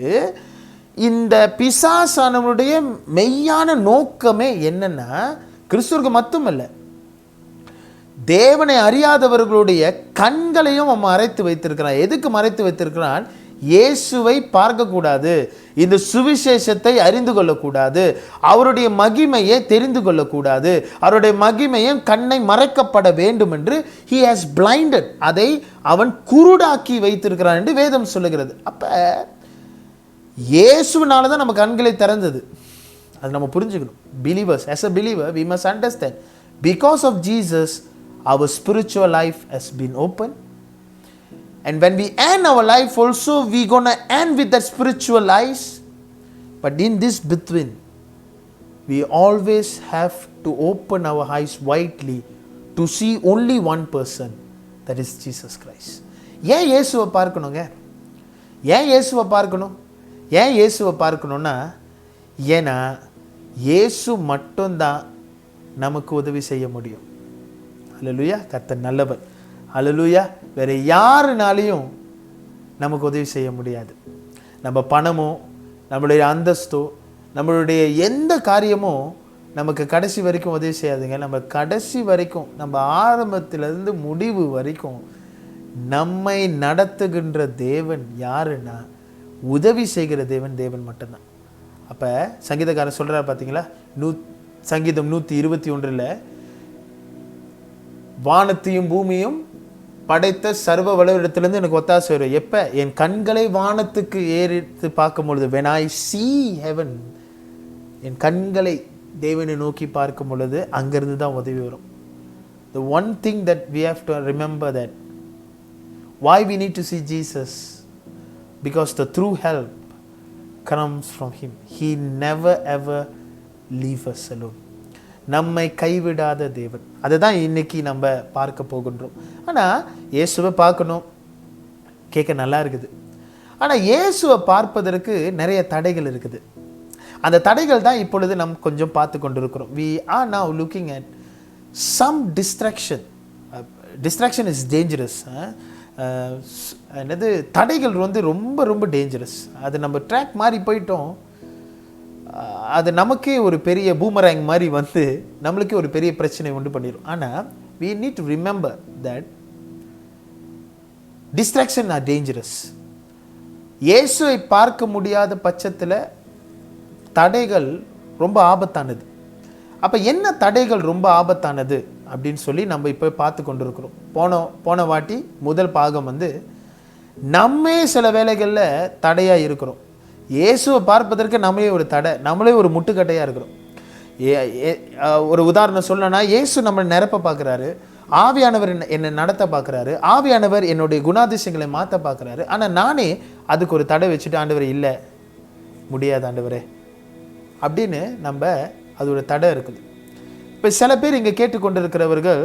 இந்த பிசாசானவனுடைய மெய்யான நோக்கமே என்னன்னா, கிறிஸ்துவுக்கு மட்டுமல்ல, தேவனை அறியாதவர்களுடைய கண்களையும் அவன் மறைத்து வைத்திருக்கிறான். எதுக்கு மறைத்து வைத்திருக்கிறான்? இயேசுவை பார்க்கக்கூடாது, இந்த சுவிசேஷத்தை அறிந்து கொள்ளக்கூடாது, அவருடைய மகிமையை தெரிந்து கொள்ளக்கூடாது, அவருடைய மகிமையும் கண்ணை மறைக்கப்பட வேண்டும் என்று he has blinded, அதை அவன் குருடாக்கி வைத்திருக்கிறான் என்று வேதம் சொல்லுகிறது. அப்போ இயேசுவினால தான் நம்ம கண்களை திறந்தது. அது நம்ம புரிஞ்சுக்கணும். believers, as a believer we must understand, because of Jesus our spiritual life has been open, and when we end our life also we gonna end with that spiritual eyes. But in this between we always have to open our eyes widely to see only one person, that is Jesus Christ. ஏன் இயேசுவை பார்க்கணுங்க? ஏன் இயேசுவை பார்க்கணும்? ஏன் இயேசுவை பார்க்கணும்னா, ஏன்னா இயேசு மட்டும்தான் நமக்கு உதவி செய்ய முடியும். அல்லேலூயா. கர்த்தர் நல்லவர். அல்லேலூயா. வேற யாருனாலையும் நமக்கு உதவி செய்ய முடியாது. நம்ம பணமோ, நம்மளுடைய அந்தஸ்தோ, நம்மளுடைய எந்த காரியமும் நமக்கு கடைசி வரைக்கும் உதவி செய்யாதுங்க. நம்ம கடைசி வரைக்கும், நம்ம ஆரம்பத்திலிருந்து முடிவு வரைக்கும் நம்மை நடத்துகின்ற தேவன் யாருன்னா, உதவி செய்கிற தேவன் மட்டும்தான். அப்போ சங்கீதக்காரர் சொல்கிறார் பார்த்தீங்களா, சங்கீதம் 121 வானத்தையும் பூமியும் படைத்த சர்வ வல்லவரிடத்திலிருந்து எனக்கு ஒத்தாசை வரும். எப்போ? என் கண்களை வானத்துக்கு ஏறித்து பார்க்கும் பொழுது, when I see heaven, என் கண்களை தேவனை நோக்கி பார்க்கும் பொழுது அங்கிருந்து தான் உதவி வரும். The one thing that we have to remember, that why we need to see Jesus, because the true help comes from him. He never ever leave us alone. நம்மை கைவிடாத தேவன். அதுதான் இன்னைக்கு நம்ம பார்க்க போகின்றோம். ஆனால் இயேசுவை பார்க்கணும், கேட்க நல்லா இருக்குது. ஆனால் இயேசுவை பார்ப்பதற்கு நிறைய தடைகள் இருக்குது. அந்த தடைகள் தான் இப்பொழுது நம்ம கொஞ்சம் பார்த்து கொண்டிருக்கிறோம். we are now looking at some distraction. Distraction is dangerous. என்னது, தடைகள் ரொம்ப ரொம்ப டேஞ்சரஸ். அது நம்ம ட்ராக் மாதிரி போயிட்டோம், அது நமக்கே ஒரு பெரிய பூமராங் மாதிரி வந்து நம்மளுக்கே ஒரு பெரிய பிரச்சனை உண்டு பண்ணிடும். ஆனால் we need to remember that distraction are dangerous. இயேசுவை பார்க்க முடியாத பட்சத்தில் தடைகள் ரொம்ப ஆபத்தானது. அப்போ என்ன தடைகள் ரொம்ப ஆபத்தானது அப்படின்னு சொல்லி நம்ம இப்போ பார்த்து கொண்டு இருக்கிறோம். போன வாட்டி முதல் பாகம் வந்து நம்மே சில வேளைகளில் தடையாக இருக்கிறோம். இயேசுவை பார்ப்பதற்கு நம்மளே ஒரு தடை, நம்மளே ஒரு முட்டுக்கட்டையாக இருக்கிறோம். ஒரு உதாரணம் சொல்லணும்னா, இயேசு நம்மளை நிரப்ப பார்க்குறாரு, ஆவியானவர் என்னை நடத்த பார்க்குறாரு, ஆவியானவர் என்னுடைய குணாதிசயங்களை மாற்ற பார்க்குறாரு. ஆனால் நானே அதுக்கு ஒரு தடை வச்சுட்டு, ஆண்டவரே இல்லை, முடியாது ஆண்டவரே அப்படின்னு நம்ம அதோட தடை இருக்குது. இப்போ சில பேர் இங்கே கேட்டுக்கொண்டிருக்கிறவர்கள்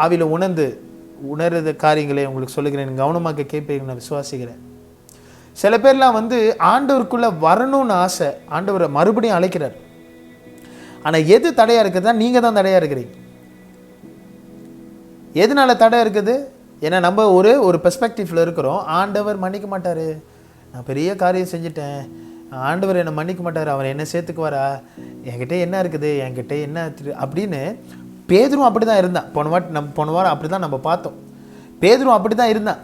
ஆவியில் உணர்ந்த காரியங்களை உங்களுக்கு சொல்லுகிறேன், கவனமாக கேட்பீங்க, நான் விசுவாசிக்கிறேன். சில பேர்லாம் வந்து ஆண்டவருக்குள்ளே வரணும்னு ஆசை, ஆண்டவரை மறுபடியும் அழைக்கிறார். ஆனால் எது தடையாக இருக்குதுன்னா, நீங்கள் தான் தடையாக இருக்கிறீங்க. எதனால தடை இருக்குது? ஏன்னா நம்ம ஒரு பெர்ஸ்பெக்டிவ்ல இருக்கிறோம். ஆண்டவர் மன்னிக்க மாட்டார், நான் பெரிய காரியம் செஞ்சுட்டேன், ஆண்டவர் என்னை மன்னிக்க மாட்டார், அவர் என்ன சேர்த்துக்குவாரா, என்கிட்ட என்ன இருக்குது, என்கிட்ட என்ன அப்படின்னு. பேதுரும் அப்படி தான் இருந்தான். போன வாரம் அப்படி தான் நம்ம பார்த்தோம். பேதுரும் அப்படி தான் இருந்தான்.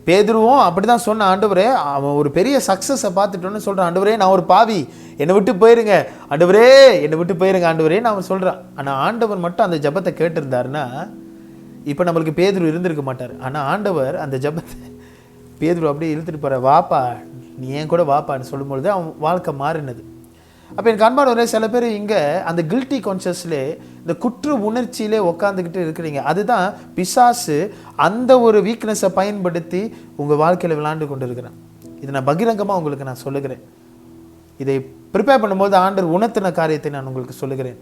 பேதுருவும் அப்படி தான் சொன்ன, ஆண்டவரே அவன் ஒரு பெரிய சக்ஸஸை பார்த்துட்டோன்னு சொல்கிறான், ஆண்டவரே நான் ஒரு பாவி, என்னை விட்டு போயிருங்க ஆண்டவரே, என்னை விட்டு போயிருங்க ஆண்டவரேன்னு அவன் சொல்கிறான். ஆனால் ஆண்டவர் மட்டும் அந்த ஜபத்தை கேட்டிருந்தாருன்னா இப்போ நம்மளுக்கு பேதுரு இருந்திருக்க மாட்டார். ஆனால் ஆண்டவர் அந்த ஜபத்தை பேதுரு அப்படியே இழுத்துட்டு போகிற, வாப்பா நீ ஏன் கூட வாப்பான்னு சொல்லும்பொழுது அவன் வாழ்க்கை மாறினது. அப்போ எனக்கு அன்பானவரே, சில பேர் இங்கே அந்த கில்ட்டி கான்ஷியஸ்லே, இந்த குற்ற உணர்ச்சியிலே உட்காந்துக்கிட்டு இருக்கிறீங்க. அதுதான் பிசாசு அந்த ஒரு வீக்னஸை பயன்படுத்தி உங்கள் வாழ்க்கையில் விளையாண்டு கொண்டு இருக்கிறான். இதை நான் பகிரங்கமாக உங்களுக்கு நான் சொல்லுகிறேன். இதை ப்ரிப்பேர் பண்ணும்போது ஆண்டவர் உணர்த்தின காரியத்தை நான் உங்களுக்கு சொல்லுகிறேன்.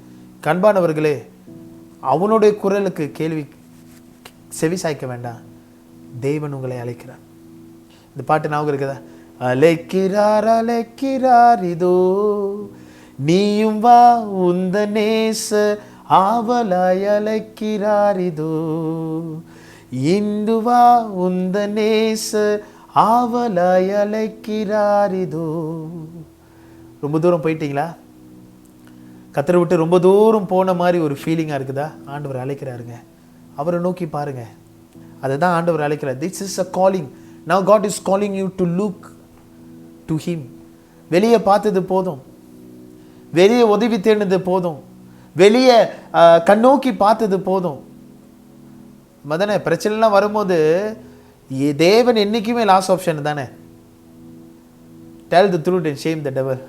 அன்பானவர்களே, அவனுடைய குரலுக்கு செவி சாய்க்க வேண்டாம், தேவன் உங்களை அழைக்கிறார். இந்த பாட்டு ஞாபகம் இருக்குதா? அழைக்கிறார் இதோ நீயும் வா, உந்த நேச ஆவலாய் அழைக்கிறார் இதோ, இந்து வா உந்த நேச ஆவலாய் அழைக்கிறார் இதோ. ரொம்ப தூரம் போயிட்டீங்களா? கத்தரை விட்டு ரொம்ப தூரம் போன மாதிரி ஒரு ஃபீலிங்காக இருக்குதா? ஆண்டவர் அழைக்கிறாருங்க, அவரை நோக்கி பாருங்க. அதுதான் ஆண்டவர் அழைக்கிறார். This is a calling. Now God is calling you to look to him. வெளியே பார்த்தது போதும், வெளியே உதவி தேடினது போதும், வெளியே கண்ணோக்கி பார்த்தது போதும். மதனே, பிரச்சனைலாம் வரும்போது தேவன் என்னைக்குமே லாஸ்ட் ஆப்ஷன் தானே. Del the truth and shame the devil.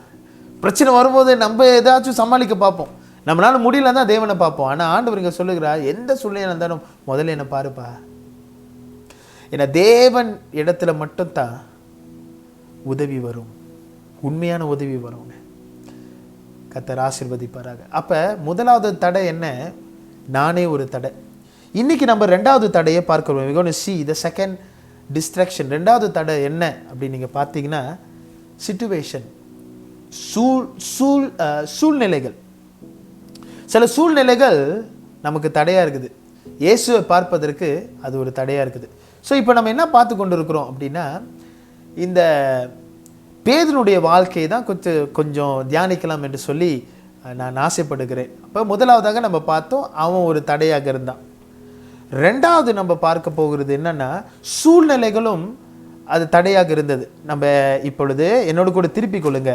பிரச்சனை வரும்போது நம்ம ஏதாச்சும் சமாளிக்க பார்ப்போம், நம்மளால முடியல தான் தேவனை பார்ப்போம். ஆனால் ஆண்டவர் இங்கே சொல்லுகிறார், எந்த சூழ்நிலை இருந்தாலும் முதல்ல என்னை பாருப்பா. ஏன்னா தேவன் இடத்துல மட்டும்தான் உதவி வரும், உண்மையான உதவி வருங்க. கர்த்தர் ஆசீர்வதிப்பாராக. அப்போ முதலாவது தடை என்ன? நானே ஒரு தடை. இன்னைக்கு நம்ம ரெண்டாவது தடையை பார்க்கிறோம். we're going to see the second distraction. ரெண்டாவது தடை என்ன அப்படின்னு நீங்கள் பார்த்தீங்கன்னா, சிச்சுவேஷன், சூழ்நிலைகள். சில சூழ்நிலைகள் நமக்கு தடையாக இருக்குது. இயேசுவை பார்ப்பதற்கு அது ஒரு தடையாக இருக்குது. ஸோ இப்போ நம்ம என்ன பார்த்து கொண்டு இருக்கிறோம் அப்படின்னா, இந்த பேதுருடைய வாழ்க்கையை தான் கொஞ்சம் தியானிக்கலாம் என்று சொல்லி நான் ஆசைப்படுகிறேன். அப்போ முதலாவதாக நம்ம பார்த்தோம், அவன் ஒரு தடையாக இருந்தான். ரெண்டாவது நம்ம பார்க்க போகிறது என்னன்னா, சூழ்நிலைகளும் அது தடையாக இருந்தது. நம்ம இப்பொழுது என்னோட கூட திருப்பிக் கொள்ளுங்க,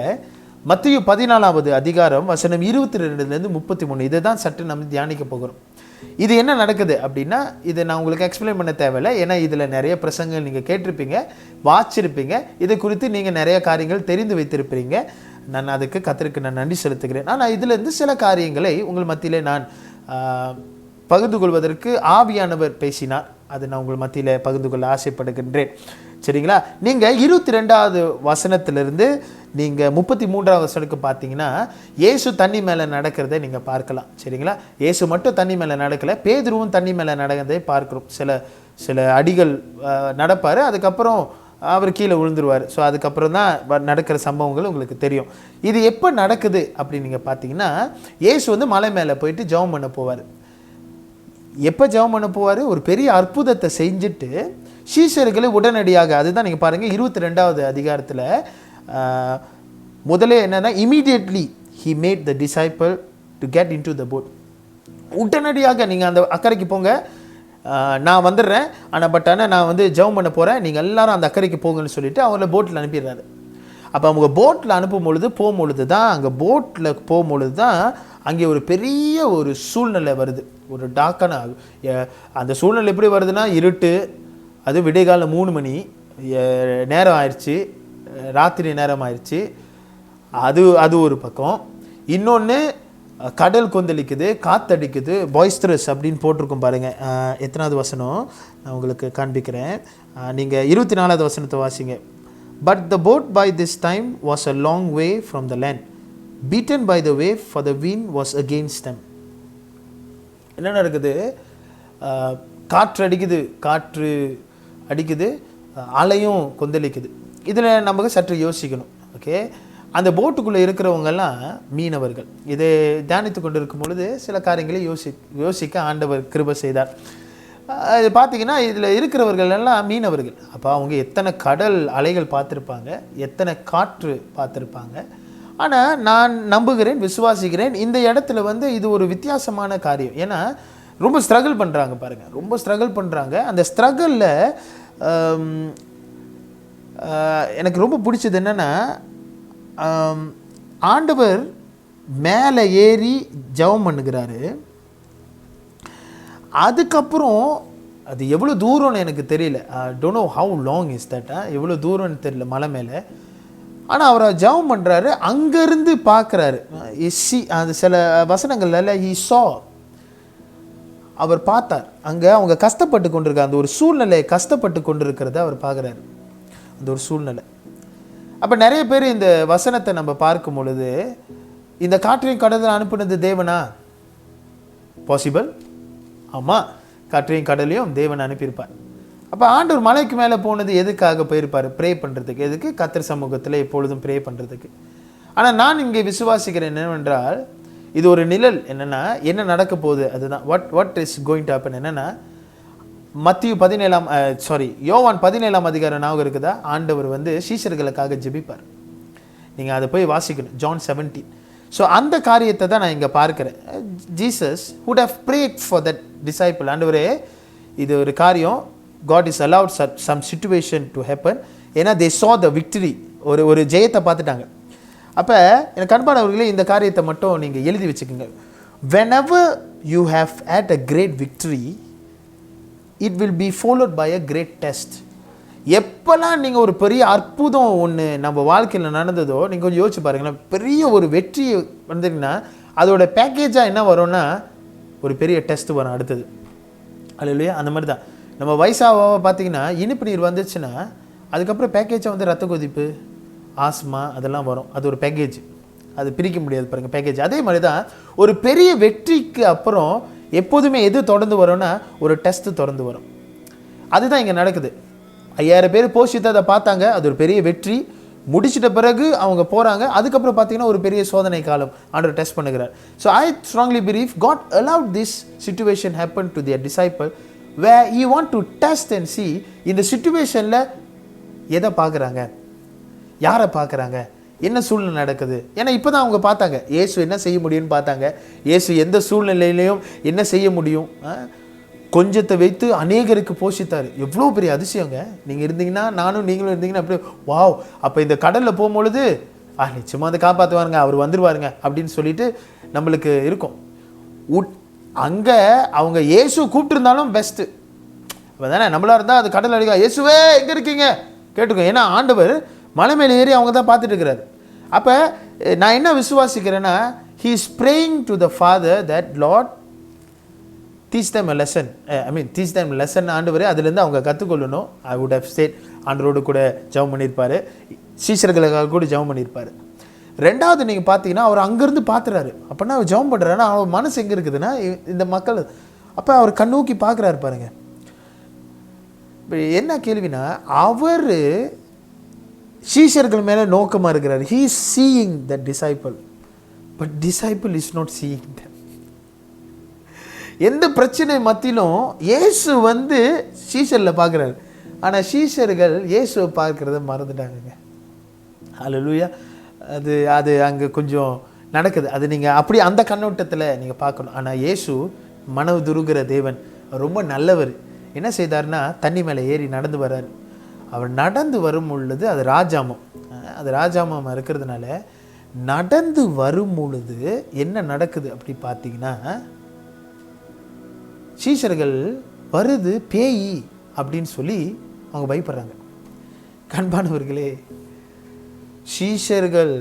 மத்தேயு 14வது அதிகாரம் வசனம் 22லேருந்து 33. இதை தான் சற்று நம்ம தியானிக்க போகிறோம். இது என்ன நடக்குது அப்படின்னா, இதை நான் உங்களுக்கு எக்ஸ்பிளைன் பண்ண தேவையில்லை, ஏன்னா இதில் நிறைய பிரசங்கங்கள் நீங்கள் கேட்டிருப்பீங்க, வாசிச்சிருப்பீங்க, இது குறித்து நீங்கள் நிறைய காரியங்கள் தெரிந்து வைத்திருப்பீங்க. நான் அதுக்கு கர்த்தருக்கு நான் நன்றி செலுத்துகிறேன். ஆனால் இதிலிருந்து சில காரியங்களை உங்கள் மத்தியிலே நான் பகிர்ந்து கொள்வதற்கு ஆவியானவர் பேசினார். அது நான் உங்கள் மத்தியில் பகிர்ந்து கொள்ள ஆசைப்படுகின்றேன். சரிங்களா? நீங்கள் 22வது வசனத்திலிருந்து நீங்கள் 33வது வசனத்துக்கு பார்த்தீங்கன்னா, இயேசு தண்ணி மேலே நடக்கிறதை நீங்கள் பார்க்கலாம். சரிங்களா? இயேசு மட்டும் தண்ணி மேலே நடக்கலை, பேதுருவும் தண்ணி மேலே நடக்கிறதை பார்க்குறோம். சில அடிகள் நடப்பார், அதுக்கப்புறம் அவர் கீழே விழுந்துருவார். ஸோ அதுக்கப்புறம் தான் நடக்கிற சம்பவங்கள் உங்களுக்கு தெரியும். இது எப்போ நடக்குது அப்படின்னு நீங்கள் பார்த்தீங்கன்னா, இயேசு வந்து மலை மேலே போயிட்டு ஜெபம் பண்ண போவார். எப்போ ஜெபம் பண்ண போவார்? ஒரு பெரிய அற்புதத்தை செஞ்சுட்டு சீஷர்களை உடனடியாக, அதுதான் நீங்கள் பாருங்கள் 22வது அதிகாரத்தில் முதலே என்னன்னா, immediately he made the disciple to get into the boat. உடனடியாக நீங்கள் அந்த அக்கறைக்கு போங்க, நான் வந்துடுறேன், ஆனால் நான் வந்து ஜெபம் பண்ண போகிறேன், நீங்கள் எல்லாரும் அந்த அக்கறைக்கு போங்கன்னு சொல்லிட்டு அவங்கள போட்டில் அனுப்பிடுறாரு. அப்போ அவங்க போட்டில் போகும்பொழுது தான், அங்கே போட்டில் போகும்பொழுது தான் அங்கே ஒரு பெரிய ஒரு சூழ்நிலை வருது. ஒரு டாக்கான அந்த சூழ்நிலை எப்படி வருதுன்னா, இருட்டு, அது விடைகாலம் 3 மணி நேரம் ஆயிடுச்சு, ராத்திரி நேரம் ஆயிடுச்சு. அது ஒரு பக்கம். இன்னொன்று, கடல் கொந்தளிக்குது, காத்தடிக்குது, பாய்ஸ்டரஸ் அப்படின்னு போட்டிருக்கோம் பாருங்கள். எத்தனாவது வசனம் நான் உங்களுக்கு காண்பிக்கிறேன். நீங்கள் 24வது வசனத்தை வாசிங்க. But the boat by this time was a long way from the land, beaten by the wave, for the wind was against them. என்ன நடக்குது? காற்று அடிக்குது, அலையும் கொந்தளிக்குது. இதில் நமக்கு சற்று யோசிக்கணும். ஓகே, அந்த போட்டுக்குள்ளே இருக்கிறவங்கெல்லாம் மீனவர்கள். இதை தியானித்து கொண்டு இருக்கும் பொழுது சில காரியங்களை யோசிக்க ஆண்டவர் கிருபை செய்தார். இது பார்த்தீங்கன்னா, இதில் இருக்கிறவர்கள் எல்லாம் மீனவர்கள். அப்போ அவங்க எத்தனை கடல் அலைகள் பார்த்துருப்பாங்க, எத்தனை காற்று பார்த்துருப்பாங்க. ஆனால் நான் நம்புகிறேன், விசுவாசிக்கிறேன், இந்த இடத்துல வந்து இது ஒரு வித்தியாசமான காரியம். ஏன்னா ரொம்ப ஸ்ட்ரகிள் பண்ணுறாங்க பாருங்கள், ரொம்ப ஸ்ட்ரகிள் பண்ணுறாங்க. அந்த ஸ்ட்ரகிளில் எனக்கு ரொம்ப பிடிச்சது என்னென்னா, ஆண்டவர் மேலே ஏறி ஜெபம் பண்ணுகிறாரு. அதுக்கப்புறம் அது எவ்வளோ தூரம்னு எனக்கு தெரியல, don't know how long is that, எவ்வளோ தூரம்னு தெரியல மலை மேலே. ஆனால் அவர் ஜெபம் பண்ணுறாரு, அங்கேருந்து பார்க்குறாரு. அது சில வசனங்கள்ல ஹி சா, அவர் பார்த்தார். அங்கே அவங்க கஷ்டப்பட்டு கொண்டிருக்காங்க, அந்த ஒரு சூழ்நிலை கஷ்டப்பட்டு கொண்டிருக்கிறத அவர் பார்க்குறாரு, அந்த ஒரு சூழ்நிலை. அப்போ நிறைய பேர் இந்த வசனத்தை நம்ம பார்க்கும் பொழுது, இந்த காற்றையும் கடலில் அனுப்புனது தேவனா? பாசிபிள். ஆமாம், காற்றையும் கடலையும் தேவன் அனுப்பியிருப்பார். அப்போ ஆண்டவர் மலைக்கு மேலே போனது எதுக்காக போயிருப்பார்? ப்ரே பண்ணுறதுக்கு. எதுக்கு? கர்த்தர் சமூகத்தில் எப்பொழுதும் ப்ரே பண்ணுறதுக்கு. ஆனால் நான் இங்கே விசுவாசிக்கிறேன் என்னவென்றால், இது ஒரு நிழல். என்னென்னா, என்ன நடக்க போகுது அதுதான். What is going to happen என்னென்னா, யோவான் 17ஆம் அதிகாரம் ஞாபகம் இருக்குதா? ஆண்டவர் வந்து சீஷர்களுக்காக ஜெபிப்பார். நீங்கள் அதை போய் வாசிக்கணும், John 17. ஸோ அந்த காரியத்தை தான் நான் இங்கே பார்க்குறேன். Jesus would have prayed for that disciple. ஆண்டவரே, இது ஒரு காரியம், God is allowed some situation to happen. ஏன்னா they saw the victory, ஒரு ஜெயத்தை பார்த்துட்டாங்க. அப்போ எனக்கு அன்பானவர்களே, இந்த காரியத்தை மட்டும் நீங்கள் எழுதி வச்சுக்கோங்க. whenever you have had a great victory, it will be followed by a great test. எப்போல்லாம் நீங்கள் ஒரு பெரிய அற்புதம் ஒன்று நம்ம வாழ்க்கையில் நடந்ததோ, நீங்கள் கொஞ்சம் யோசிச்சு பாருங்களேன். பெரிய ஒரு வெற்றி வந்தீங்கன்னா அதோட பேக்கேஜாக என்ன வரும்னா, ஒரு பெரிய டெஸ்ட் வரும் அடுத்தது. அல்லையா? அந்த மாதிரி தான் நம்ம வயசாக பார்த்தீங்கன்னா, இனிப்பு நீர் வந்துச்சுன்னா அதுக்கப்புறம் பேக்கேஜாக வந்து ரத்த கொதிப்பு, ஆஸ்மா, அதெல்லாம் வரும். அது ஒரு பேக்கேஜ், அது பிரிக்க முடியாது பாருங்கள் பேக்கேஜ். அதே மாதிரி தான் ஒரு பெரிய வெற்றிக்கு அப்புறம் எப்போதுமே எது தொடர்ந்து வரும்னா, ஒரு டெஸ்ட்டு தொடர்ந்து வரும். அதுதான் இங்கே நடக்குது. 5000 பேர் போஷித்து அதை பார்த்தாங்க, அது ஒரு பெரிய வெற்றி. முடிச்சிட்ட பிறகு அவங்க போகிறாங்க, அதுக்கப்புறம் பார்த்தீங்கன்னா ஒரு பெரிய சோதனை காலம் ஆண்டவர் டெஸ்ட் பண்ணுகிறார். So I strongly believe God allowed this situation happen to their disciple where he want to test and see, இந்த சிச்சுவேஷனில் எதை பார்க்குறாங்க, யாரை பார்க்குறாங்க, என்ன சூழ்நிலை நடக்குது? ஏன்னா இப்போ தான் அவங்க பார்த்தாங்க இயேசு என்ன செய்ய முடியும்னு பார்த்தாங்க. இயேசு எந்த சூழ்நிலையிலையும் என்ன செய்ய முடியும், கொஞ்சத்தை வைத்து அநேகருக்கு போஷித்தார். எவ்வளோ பெரிய அதிசயங்க. நீங்கள் இருந்தீங்கன்னா, நானும் நீங்களும் இருந்தீங்கன்னா அப்படியே வாவ். அப்போ இந்த கடலில் போகும்பொழுது நிச்சயமாக அதை காப்பாற்றுவாருங்க, அவர் வந்துடுவாருங்க அப்படின்னு சொல்லிட்டு நம்மளுக்கு இருக்கும். அங்கே அவங்க இயேசு கூப்பிட்டுருந்தாலும் பெஸ்ட்டு. இப்போ தானே நம்மளாக இருந்தால் அது கடல் அடிக்கா, இயேசுவே எங்கே இருக்கீங்க கேட்டுக்கோங்க. ஏன்னா ஆண்டவர் மலை மேலே ஏறி அவங்க தான் பார்த்துட்டு இருக்கிறாரு. அப்போ நான் என்ன விசுவாசிக்கிறேன்னா, he is praying to the Father that Lord teach them a lesson. teach them a lesson. ஆண்டவரே அதுலேருந்து அவங்க கற்றுக்கொள்ளணும். I would have said ஆண்டவரோடு கூட ஜெபம் பண்ணியிருப்பார், சீஷர்களுக்காக கூட ஜெபம் பண்ணியிருப்பார். ரெண்டாவது நீங்கள் பார்த்தீங்கன்னா அவர் அங்கேருந்து பார்த்துறாரு. அப்படின்னா அவர் ஜெபம் பண்ணுறாருன்னா அவர் மனசு எங்கே இருக்குதுன்னா இந்த மக்கள். அப்போ அவர் கண்ணோக்கி பார்க்குறாரு பாருங்க. இப்போ என்ன கேள்வினா, அவர் சீஷர்கள் மேலே நோக்கமாக இருக்கிறார். he is seeing the disciple, but disciple is not seeing them. எந்த பிரச்சனை மத்தியிலும் இயேசு வந்து சீஷரில் பார்க்குறாரு, ஆனால் சீஷர்கள் இயேசுவை பார்க்கறத மறந்துட்டாங்க. ஹல்லேலூயா. அது அது அங்கே கொஞ்சம் நடக்குது. அது நீங்கள் அப்படி அந்த கண்ணோட்டத்தில் நீங்கள் பார்க்கணும். ஆனால் இயேசு மனதுருகிற தேவன், ரொம்ப நல்லவர். என்ன செய்தார்னா தண்ணி மேலே ஏறி நடந்து வர்றார். அவர் நடந்து வரும் பொழுது அது ராஜாமம், அது ராஜாமம் இருக்கிறதுனால நடந்து வரும் பொழுது என்ன நடக்குது அப்படி பார்த்தீங்கன்னா, சீஷர்கள் வருது பேய் அப்படின்னு சொல்லி அவங்க பயப்படுறாங்க. கண்பானவர்களே, சீஷர்கள்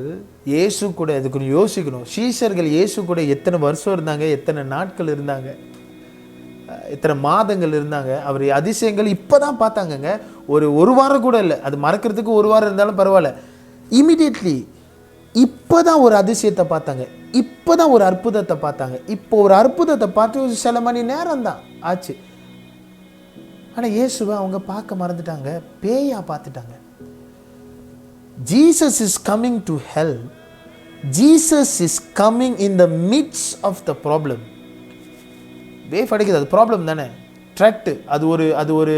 இயேசு கூட, இது கொஞ்சம் யோசிக்கணும். சீஷர்கள் இயேசு கூட எத்தனை வருஷம் இருந்தாங்க, எத்தனை நாட்கள் இருந்தாங்க, எத்தனை மாதங்கள் இருந்தாங்க. அவர் அதிசயங்கள் இப்போ தான் பார்த்தாங்கங்க. ஒரு வாரம் கூட இல்லை, அது மறக்கிறதுக்கு ஒரு வாரம் இருந்தாலும் பரவாயில்ல. இமிடியட்லி இப்போ தான் ஒரு அதிசயத்தை பார்த்தாங்க, இப்போ தான் ஒரு அற்புதத்தை பார்த்தாங்க. இப்போ ஒரு அற்புதத்தை பார்த்து சில மணி நேரம் தான் ஆச்சு. ஆனால் இயேசுவை அவங்க பார்க்க மறந்துட்டாங்க, பேயா பார்த்துட்டாங்க. Jesus is coming to help. Jesus is coming in the midst of the problem. Wave அடிக்குது, அது ப்ராப்ளம் தானே, த்ரெட்டு. அது ஒரு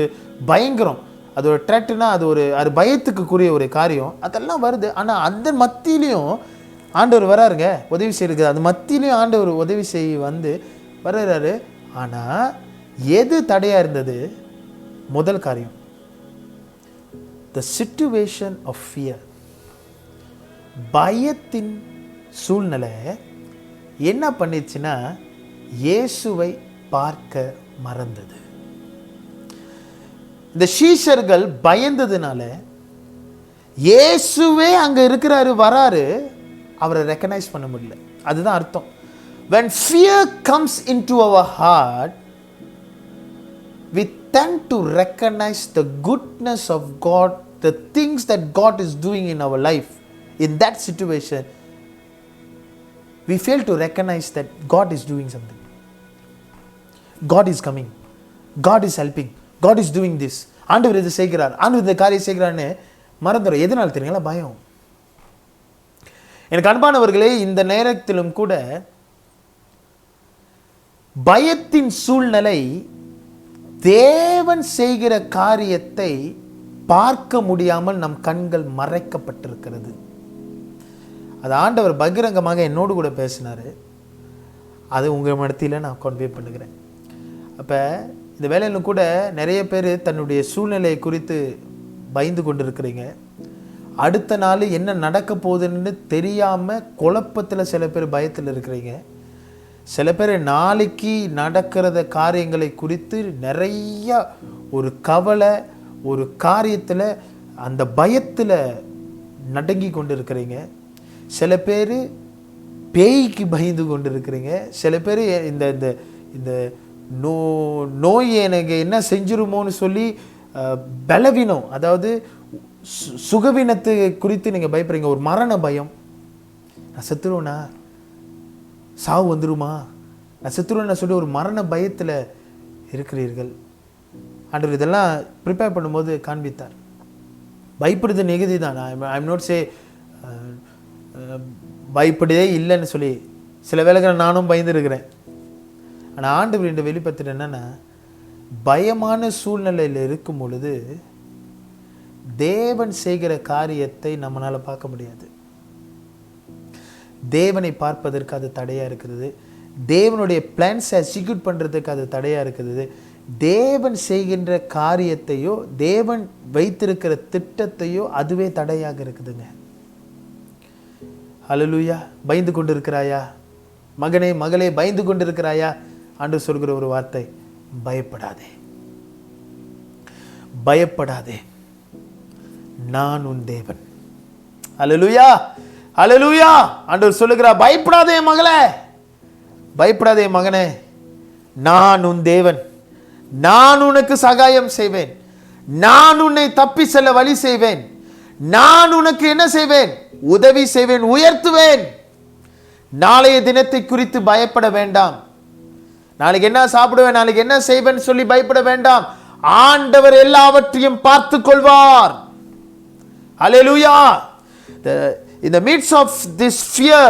பயங்கரம். அது ஒரு த்ரெட்டுனா அது பயத்துக்குரிய ஒரு காரியம். அதெல்லாம் வருது. ஆனால் அந்த மத்தியிலையும் ஆண்டவர் வராருங்க, உதவி செய்யுது. அந்த மத்தியிலையும் ஆண்டவர் உதவி செய்ய வந்து வர்றாரு. ஆனால் எது தடையாக இருந்தது? முதல் காரியம், the situation of fear. பயத்தின் சூழ்நிலை என்ன பண்ணிடுச்சுன்னா இயேசுவை பார்க்க மறந்தது. இந்த சீஷர்கள் பயந்ததுனால இயேசுவே அங்க இருக்கிறாரு, வராரு, அவரை ரெக்கக்னைஸ் பண்ண முடியல. அதுதான் அர்த்தம். when fear comes into our heart, we tend to recognize the goodness of God, the things that God is doing in our life. In that situation, we fail to recognize that God is doing something. God is coming, God is helping, God is doing this. ஆண்டவர் இது செய்கிறார், ஆண்டவர் இந்த காரியம் செய்கிறான்னு மறந்துடும். எதனால் தெரியுங்களா? பயம். எனக்கு அன்பானவர்களே, இந்த நேரத்திலும் கூட பயத்தின் சூழ்நிலை தேவன் செய்கிற காரியத்தை பார்க்க முடியாமல் நம் கண்கள் மறைக்கப்பட்டிருக்கிறது. அது ஆண்டவர் பகிரங்கமாக என்னோடு கூட பேசினார். அது உங்கள் மத்தியில் நான் கன்வே பண்ணுகிறேன். அப்போ இந்த வேலையிலும் கூட நிறைய பேர் தன்னுடைய சூழ்நிலையை குறித்து பயந்து கொண்டு இருக்கிறீங்க. அடுத்த நாள் என்ன நடக்க போகுதுன்னு தெரியாமல் குழப்பத்தில் சில பேர் பயத்தில் இருக்கிறீங்க. சில பேர் நாளைக்கு நடக்கிறத காரியங்களை குறித்து நிறைய ஒரு கவலை, ஒரு காரியத்தில் அந்த பயத்தில் நடுங்கி கொண்டு இருக்கிறீங்க. சில பேர் பேய்க்கு பயந்து கொண்டு இருக்கிறீங்க. சில பேர் இந்த இந்த இந்த நோய் எனக்கு என்ன செஞ்சிருமோன்னு சொல்லி பலவீனம், அதாவது சுகவீனத்து குறித்து நீங்கள் பயப்படுறீங்க. ஒரு மரண பயம், நான் செத்துருவேனா, சாவு வந்துருமா, நான் செத்துருவேன்னு சொல்லி ஒரு மரண பயத்தில் இருக்கிறீர்கள். ஆண்டவர் இதெல்லாம் ப்ரிப்பேர் பண்ணும்போது காண்பித்தார். பயப்படுது நிகழ்ச்சி தான். ஐ எம் நாட் சே பயப்படுதே இல்லைன்னு சொல்லி. சில வேளைகள் நானும் பயந்துருக்கிறேன். ஆனால் ஆண்டவர் இந்த வெளிப்படுத்துகிற என்னென்னா, பயமான சூழ்நிலையில் இருக்கும் பொழுது தேவன் செய்கிற காரியத்தை நம்மளால பார்க்க முடியாது. தேவனை பார்ப்பதற்கு அது தடையா இருக்கிறது. தேவனுடைய பிளான்ஸை எக்ஸிக்யூட் பண்றதுக்கு அது தடையா இருக்கிறது. தேவன் செய்கின்ற காரியத்தையோ தேவன் வைத்திருக்கிற திட்டத்தையோ அதுவே தடையாக இருக்குதுங்க. ஹல்லேலூயா. பயந்து கொண்டு இருக்கிறாயா மகனே மகளே? பயந்து கொண்டு இருக்கிறாயா? ஆண்டவர் சொல்கிற ஒரு வார்த்தை, பயப்படாதே, பயப்படாதே, நான் உன் தேவன். ஹல்லேலூயா, ஹல்லேலூயா. ஆண்டவர் சொல்லுகிறார், பயப்படாதே மகளே, பயப்படாதே மகனே, நான் உன் தேவன், நான் உனக்கு சகாயம் செய்வேன், நான் உன்னை தப்பி செல்ல வழி செய்வேன், நான் உனக்கு என்ன செய்வேன்? உதவி செய்வேன், உயர்த்துவேன். நாளைய தினத்தை குறித்து பயப்பட வேண்டாம். நாளைக்கு என்ன சாப்பிடுவேன், நாளைக்கு என்ன செய்வேன் சொல்லி பயப்பட வேண்டாம். ஆண்டவர் எல்லாவற்றையும் பார்த்து கொள்வார். ஹல்லேலூயா. In the midst of this fear,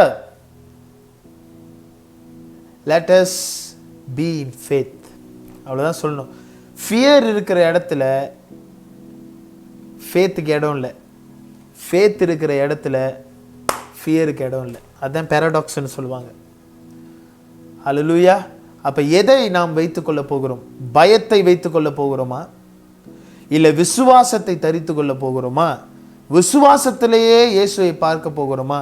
let us be in faith. அவ்வளவுதான் சொல்லணும். ஃபியர் இருக்கிற இடத்துல ஃபேத்துக்கு இடம் இல்லை, ஃபேத் இருக்கிற இடத்துல ஃபியருக்கு இடம் இல்லை. அதுதான் பேரடாக்ஸ்னு சொல்லுவாங்க. ஹல்லேலூயா. அப்ப எதை நாம் வைத்துக்கொள்ள போகிறோம்? பயத்தை வைத்துக்கொள்ள போகிறோமா, இல்லை விசுவாசத்தை தரித்து கொள்ள போகிறோமா, விசுவாசத்திலேயே இயேசுவை பார்க்க போகிறோமா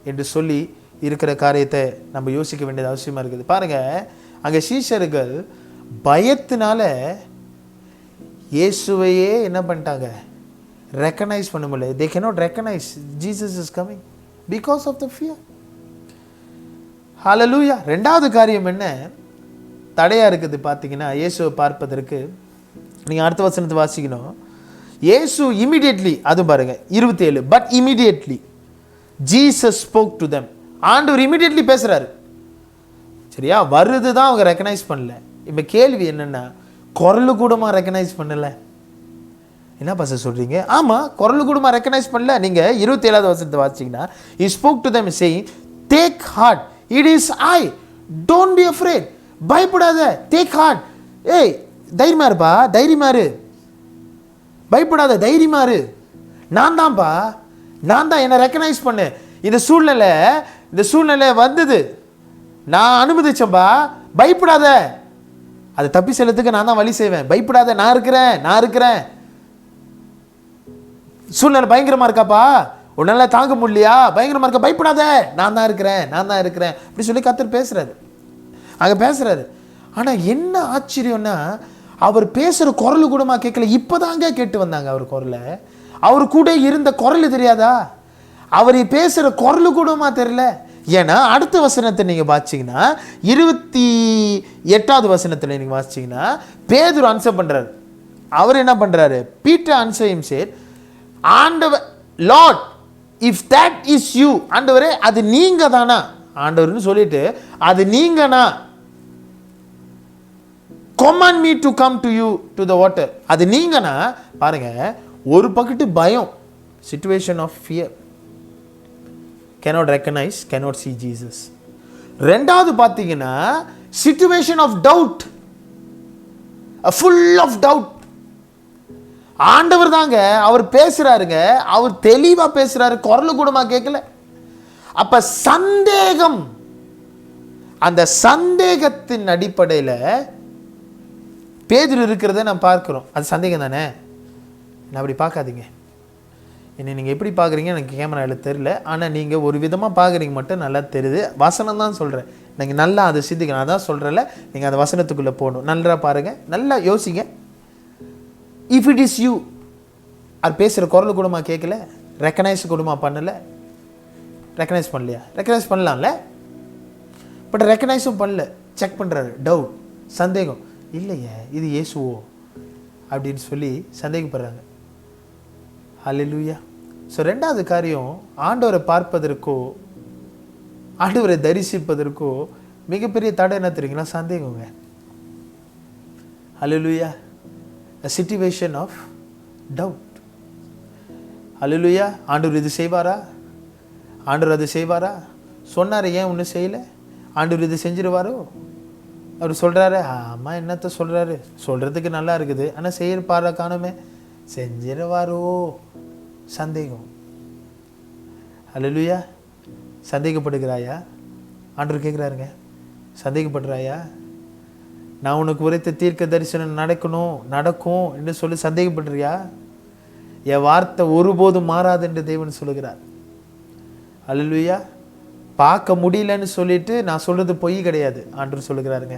என்று சொல்லி இருக்கிற காரியத்தை நம்ம யோசிக்க வேண்டியது அவசியமா இருக்குது. பாருங்க, அங்க சீஷர்கள் பயத்தினால இயேசுவையே என்ன பண்ணிட்டாங்க? ரெக்கனைஸ் பண்ண முடியல. they cannot recognize Jesus is coming because of the fear. ஹல்லேலூயா. ரெண்டாவது காரியம் என்ன தடையா இருக்குது பார்த்தீங்கன்னா, இயேசுவை பார்ப்பதற்கு நீங்க அடுத்த வசனத்தை வாசிக்கணும். இயேசு இமிடியேட்லி, அது பாருங்க 27, but immediately Jesus spoke to them. ஆண்டவர் இமிடியேட்லி பேசுறாரு. சரியா? வருது தான் அவங்க ரெக்கனைஸ் பண்ணல. இப்ப கேள்வி என்னன்னா, குரலு கூடமா ரெக்கனைஸ் பண்ணல? என்ன பாச சொல்றீங்க? ஆமா, குரலு கூடமா ரெக்கனைஸ் பண்ணல. நீங்க 27வது வசனத்தை வாசிச்சீங்கன்னா, he spoke to them saying, take heart, it is I, don't be afraid. பயப்படாத, take heart. ஏய், தைரியமா இருப்பா, தைரியமா இரு, பயப்படாத, தைரியமா இரு, நான் தான்ப்பா, நான் தான், என்ன ரெக்கனைஸ் பண்ணு. இந்த சூழ்நிலை வந்தது, நான் அனுமதிச்சேன்பா, பயப்படாத, அதை தப்பி செல்லத்துக்கு நான் தான் வழி செய்வேன், பயப்படாத, நான் இருக்கிறேன். சூழ்நிலை பயங்கரமா இருக்காப்பா, உன்னால தாங்க முடியலையா, பயங்கரமா இருக்க, பயப்படாத, நான் தான் இருக்கிறேன் அப்படி சொல்லி கர்த்தர் பேசுறாரு, அங்க பேசுறாரு. ஆனா என்ன ஆச்சரியம்னா, அவர் பேசுற குரல் கூடமா கேட்கல. இப்பதாங்க கேட்டு வந்தாங்க அவர் குரலை. அவர் கூட இருந்த குரல் தெரியாதா? அவர் பேசுற குரல் கூடமா தெரியல. ஏன்னா அடுத்த வசனத்தை நீங்க வாசிச்சீங்கன்னா, 28வது வசனத்துல நீங்க வாசிச்சீங்கன்னா, பேதுரு ஆன்சர் பண்றாரு. அவர் என்ன பண்றாரு? பீட்டர் ஆன்சர் him said, ஆண்டவர், Lord, if that is you, ஆண்டவரே அது நீங்க தானா? ஆண்டவர்னு சொல்லிட்டு, அது நீங்கனா, command me to come to you to the water. அது நீங்கனா பாருங்க, ஒரு பக்கத்து பயம், situation of fear, cannot recognize, cannot see Jesus. ரெண்டாவது பாத்தீங்கன்னா situation of doubt, full of doubt. ஆண்டவர் தாங்க, அவர் பேசுறாருங்க, அவர் தெளிவா பேசுறாரு, குரல் கூடமா கேட்கல. அப்ப சந்தேகம், அந்த சந்தேகத்தின் அடிப்படையில பேதுரு இருக்கிறத நான் பார்க்கிறோம். அது சந்தேகம் தானே? நான் அப்படி பார்க்காதீங்க. என்னை நீங்கள் எப்படி பார்க்குறீங்க எனக்கு கேமராவில் தெரியல, ஆனால் நீங்கள் ஒரு விதமாக பார்க்குறீங்க மட்டும் நல்லா தெரியுது. வசனம் தான் சொல்கிறேன், நீங்கள் நல்லா அதை சிந்திக்கணும். நான் தான் சொல்கிறேன்ல, நீங்கள் அந்த வசனத்துக்குள்ளே போகணும். நல்லா பாருங்கள், நல்லா யோசிங்க. இஃப் இட் இஸ் யூ, அது பேசுகிற குரல் கூடமா கேட்கல, ரெக்கனைஸ் கூடமா பண்ணலை, ரெக்கனைஸ் பண்ணலையா? ரெக்கனைஸ் பண்ணலாம்ல, பட் ரெக்கனைஸும் பண்ணல. செக் பண்ணுறாரு, டவுட், சந்தேகம், இல்லையே இது இயேசுவோ அப்படின்னு சொல்லி சந்தேகப்படுறாங்க. ஹல்லேலூயா. ஸோ ரெண்டாவது காரியம், ஆண்டவரை பார்ப்பதற்கோ ஆண்டவரை தரிசிப்பதற்கோ மிகப்பெரிய தடை என்ன தெரியுங்களா? சந்தேகங்க. ஹல்லேலூயா. a situation of doubt. ஹல்லேலூயா. ஆண்டவர் இது செய்வாரா? ஆண்டவர் அது செய்வாரா? சொன்னார், ஏன் ஒன்றும் செய்யலை? ஆண்டவர் இது செஞ்சிருவாரோ? அவர் சொல்கிறாரு, ஆமாம், என்னத்த சொல்கிறாரு, சொல்கிறதுக்கு நல்லா இருக்குது, ஆனால் செய்ய பாரு காணுமே, செஞ்சிருவாரோ சந்தேகம். அல்லேலூயா. சந்தேகப்படுகிறாயா? ஆண்டவர் கேட்குறாருங்க, சந்தேகப்படுறாயா? நான் உனக்கு உரைத்த தீர்க்க தரிசனம் நடக்கும் என்று சொல்லி சந்தேகப்படுறியா? என் வார்த்தை ஒருபோதும் மாறாது என்று தேவன் சொல்லுகிறார். அல்லேலூயா. பார்க்க முடியலன்னு சொல்லிட்டு நான் சொல்றது பொய் கிடையாது, ஆண்டவர் சொல்லுகிறாருங்க.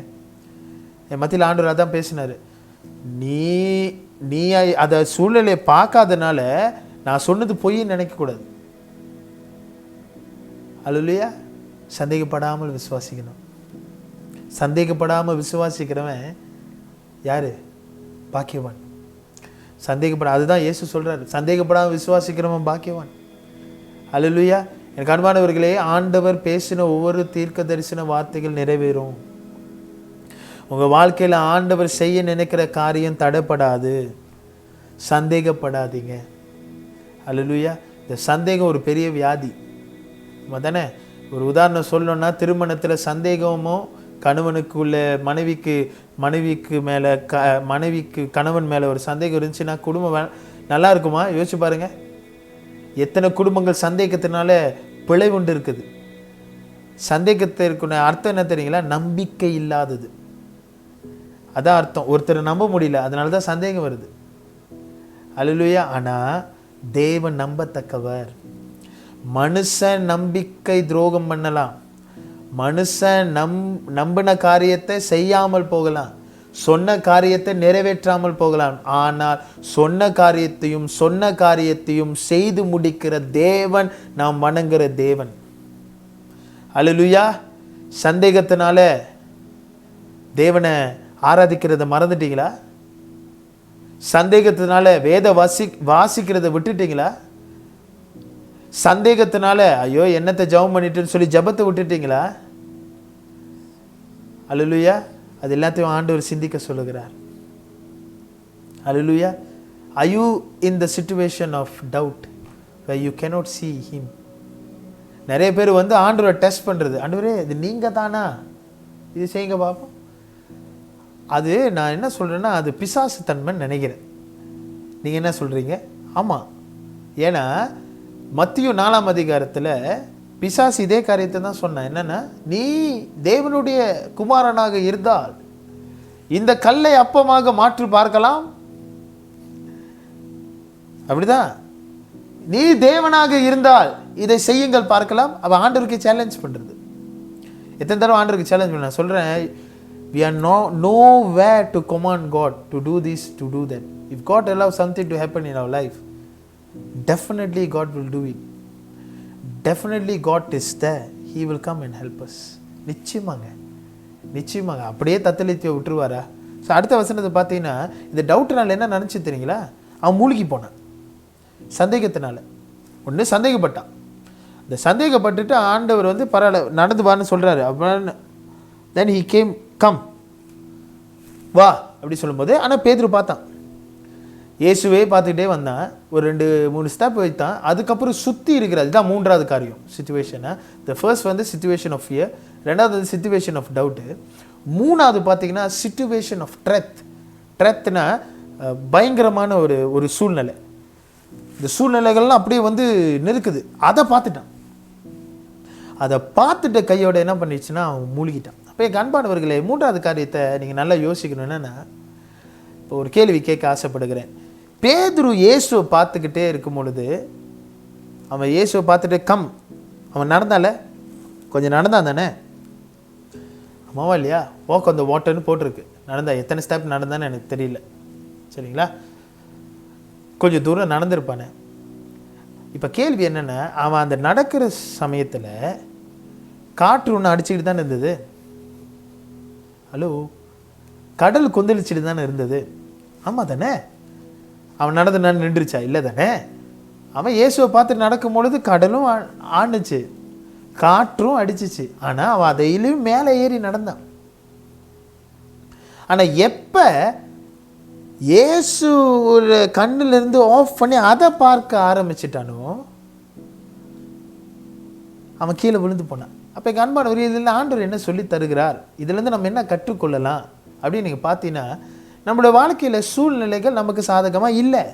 என் மத்தியில் ஆண்டவர் அதான் பேசினாரு. நீ அதை சூழ்நிலையை பார்க்காதனால நான் சொன்னது பொய்ன்னு நினைக்கக்கூடாது. அல்லேலூயா. சந்தேகப்படாமல் விசுவாசிக்கணும். சந்தேகப்படாமல் விசுவாசிக்கிறவன் யாரு? பாக்கியவான். அதுதான் இயேசு சொல்றாரு, சந்தேகப்படாமல் விசுவாசிக்கிறவன் பாக்கியவான். அல்லேலூயா. எனக்கு அன்பானவர்களே, ஆண்டவர் பேசின ஒவ்வொரு தீர்க்க தரிசன வார்த்தைகள் நிறைவேறும். உங்க வாழ்க்கையில ஆண்டவர் செய்ய நினைக்கிற காரியம் தடைப்படாது. சந்தேகப்படாதீங்க. அல்லேலூயா. இந்த சந்தேகம் ஒரு பெரிய வியாதி தானே. ஒரு உதாரணம் சொல்லணும்னா, திருமணத்தில் சந்தேகமோ கணவனுக்குள்ள மனைவிக்கு மேலே மனைவிக்கு கணவன் மேலே ஒரு சந்தேகம் இருந்துச்சுன்னா குடும்பம் நல்லா இருக்குமா? யோசிச்சு பாருங்க. எத்தனை குடும்பங்கள் சந்தேகத்தினால பிழைவுண்டு இருக்குது. சந்தேகத்திற்கு அர்த்தம் என்ன தெரியுங்களா? நம்பிக்கை இல்லாதது. அதான் அர்த்தம். ஒருத்தரை நம்ப முடியல, அதனால தான் சந்தேகம் வருது. அல்லேலூயா. ஆனால் தேவன் நம்பத்தக்கவர். மனுஷன் நம்பிக்கை துரோகம் பண்ணலாம், மனுஷன் நம்பின காரியத்தை செய்யாமல் போகலாம், சொன்ன காரியத்தை நிறைவேற்றாமல் போகலாம். ஆனால் சொன்ன காரியத்தையும் செய்து முடிக்கிற தேவன் நாம் வணங்குற தேவன். அல்லேலூயா. சந்தேகத்தினால தேவனை ஆராதிக்கிறத மறந்துட்டீங்களா? சந்தேகத்தினால வேத வாசிக்கிறத விட்டுட்டீங்களா? சந்தேகத்தினால ஐயோ என்னத்தை ஜெபம் பண்ணிட்டுன்னு சொல்லி ஜெபத்தை விட்டுட்டீங்களா? அல்லேலூயா. அது எல்லாத்தையும் ஆண்டவர் சிந்திக்க சொல்லுகிறார். அல்லேலூயா. Are you in the situation of doubt where you cannot see him? நிறைய பேர் ஆண்டவரை டெஸ்ட் பண்றது, ஆண்டவரே இது நீங்க தானா, இது செய்யுங்க பாப்போம். அது நான் என்ன சொல்றேன்னா, அது பிசாசு தன்மைன்னு நினைக்கிறேன். நீங்க என்ன சொல்றீங்க? ஆமா. ஏன்னா மத்திய 4ஆம் அதிகாரத்தில் பிசாசு இதே காரியத்தை தான் சொன்னான். என்னன்னா, நீ தேவனுடைய குமாரனாக இருந்தால் இந்த கல்லை அப்பமாக மாற்றி பார்க்கலாம். அப்படிதான். நீ தேவனாக இருந்தால் இதை செய்யுங்கள் பார்க்கலாம். அவன் ஆண்டவருக்கு சேலஞ்ச் பண்றது. எத்தனை தடவை ஆண்டவருக்கு சேலஞ்ச் பண்ண சொல்றேன், we are nowhere to command God to do this, to do that. If God allows something to happen in our life, definitely God will do it. Definitely God is there. He will come and help us. நிச்சயமாங்க. அப்படியே தத்தளித்து விட்டுருவாரா? So அடுத்த வசனத்தை பார்த்தீங்கன்னா, இந்த டவுட்னால என்ன நினச்சி தெரியுங்களா? அவன் மூழ்கி போனான் சந்தேகத்தினால. ஒன்று சந்தேகப்பட்டான். இந்த சந்தேகப்பட்டுட்டு ஆண்டவர் பரவாயில்ல நடந்து வான்னு சொல்கிறாரு. அப்புறம் தென் ஹி கேம், கம் வா அப்படி சொல்லும்போது, ஆனால் பேதுரு பார்த்தான், இயேசுவே பார்த்துக்கிட்டே வந்தான். ஒரு 2-3 ஸ்டெப் வைத்தான். அதுக்கப்புறம் சுற்றி இருக்கிறது. இதுதான் 3வது காரியம், சிச்சுவேஷனை. The first situation of fear, 2வது சிச்சுவேஷன் ஆஃப் டவுட்டு, 3வது பார்த்தீங்கன்னா சிச்சுவேஷன் ஆஃப் ட்ரெத்னா பயங்கரமான ஒரு சூழ்நிலை. இந்த சூழ்நிலைகள்லாம் அப்படியே நெருக்குது. அதை பார்த்துட்டான். அதை பார்த்துட்டு கையோட என்ன பண்ணிடுச்சுன்னா அவன் மூழ்கிட்டான். அப்போ எங்கள் அன்பானவர்களே, 3வது காரியத்தை நீங்கள் நல்லா யோசிக்கணும். என்னென்னா, இப்போ ஒரு கேள்வி கேட்க ஆசைப்படுகிறேன். பேதுரு இயேசுவை பார்த்துக்கிட்டே இருக்கும் பொழுது, அவன் இயேசுவை பார்த்துட்டு கம், அவன் நடந்தால கொஞ்சம் நடந்தான் தானே, அம்மாவா இல்லையா? வாக் ஆன் த வாட்டர்னு போட்டிருக்கு. நடந்தா எத்தனை ஸ்டெப் நடந்தான்னு எனக்கு தெரியல, சரிங்களா? கொஞ்சம் தூரம் நடந்திருப்பானே. இப்போ கேள்வி என்னென்னா, அவன் அந்த நடக்கிற சமயத்தில் காற்று ஒன்று அடிச்சுக்கிட்டு தானே இருந்தது. ஹலோ, கடல் கொந்தளிச்சுட்டு தானே இருந்தது. ஆமாம் தானே? அவன் நடந்து நின்றுச்சா? இல்லை தானே? அவன் இயேசுவை பார்த்து நடக்கும் பொழுது கடலும் ஆண்டுச்சு, காற்றும் அடிச்சிச்சு. ஆனால் அவன் அதையிலையும் மேலே ஏறி நடந்தான். ஆனால் எப்போ இயேசு ஒரு கண்ணிலிருந்து ஆஃப் பண்ணி அதை பார்க்க ஆரம்பிச்சிட்டானோ, அவன் கீழே விழுந்து போனான். அப்போ எங்கள் அன்பானவர், இதில் ஆண்டவர் என்ன சொல்லி தருகிறார், இதுலேருந்து நம்ம என்ன கற்றுக்கொள்ளலாம் அப்படின்னு நீங்கள் பார்த்தீங்கன்னா, நம்மளோட வாழ்க்கையில் சூழ்நிலைகள் நமக்கு சாதகமாக இல்லை.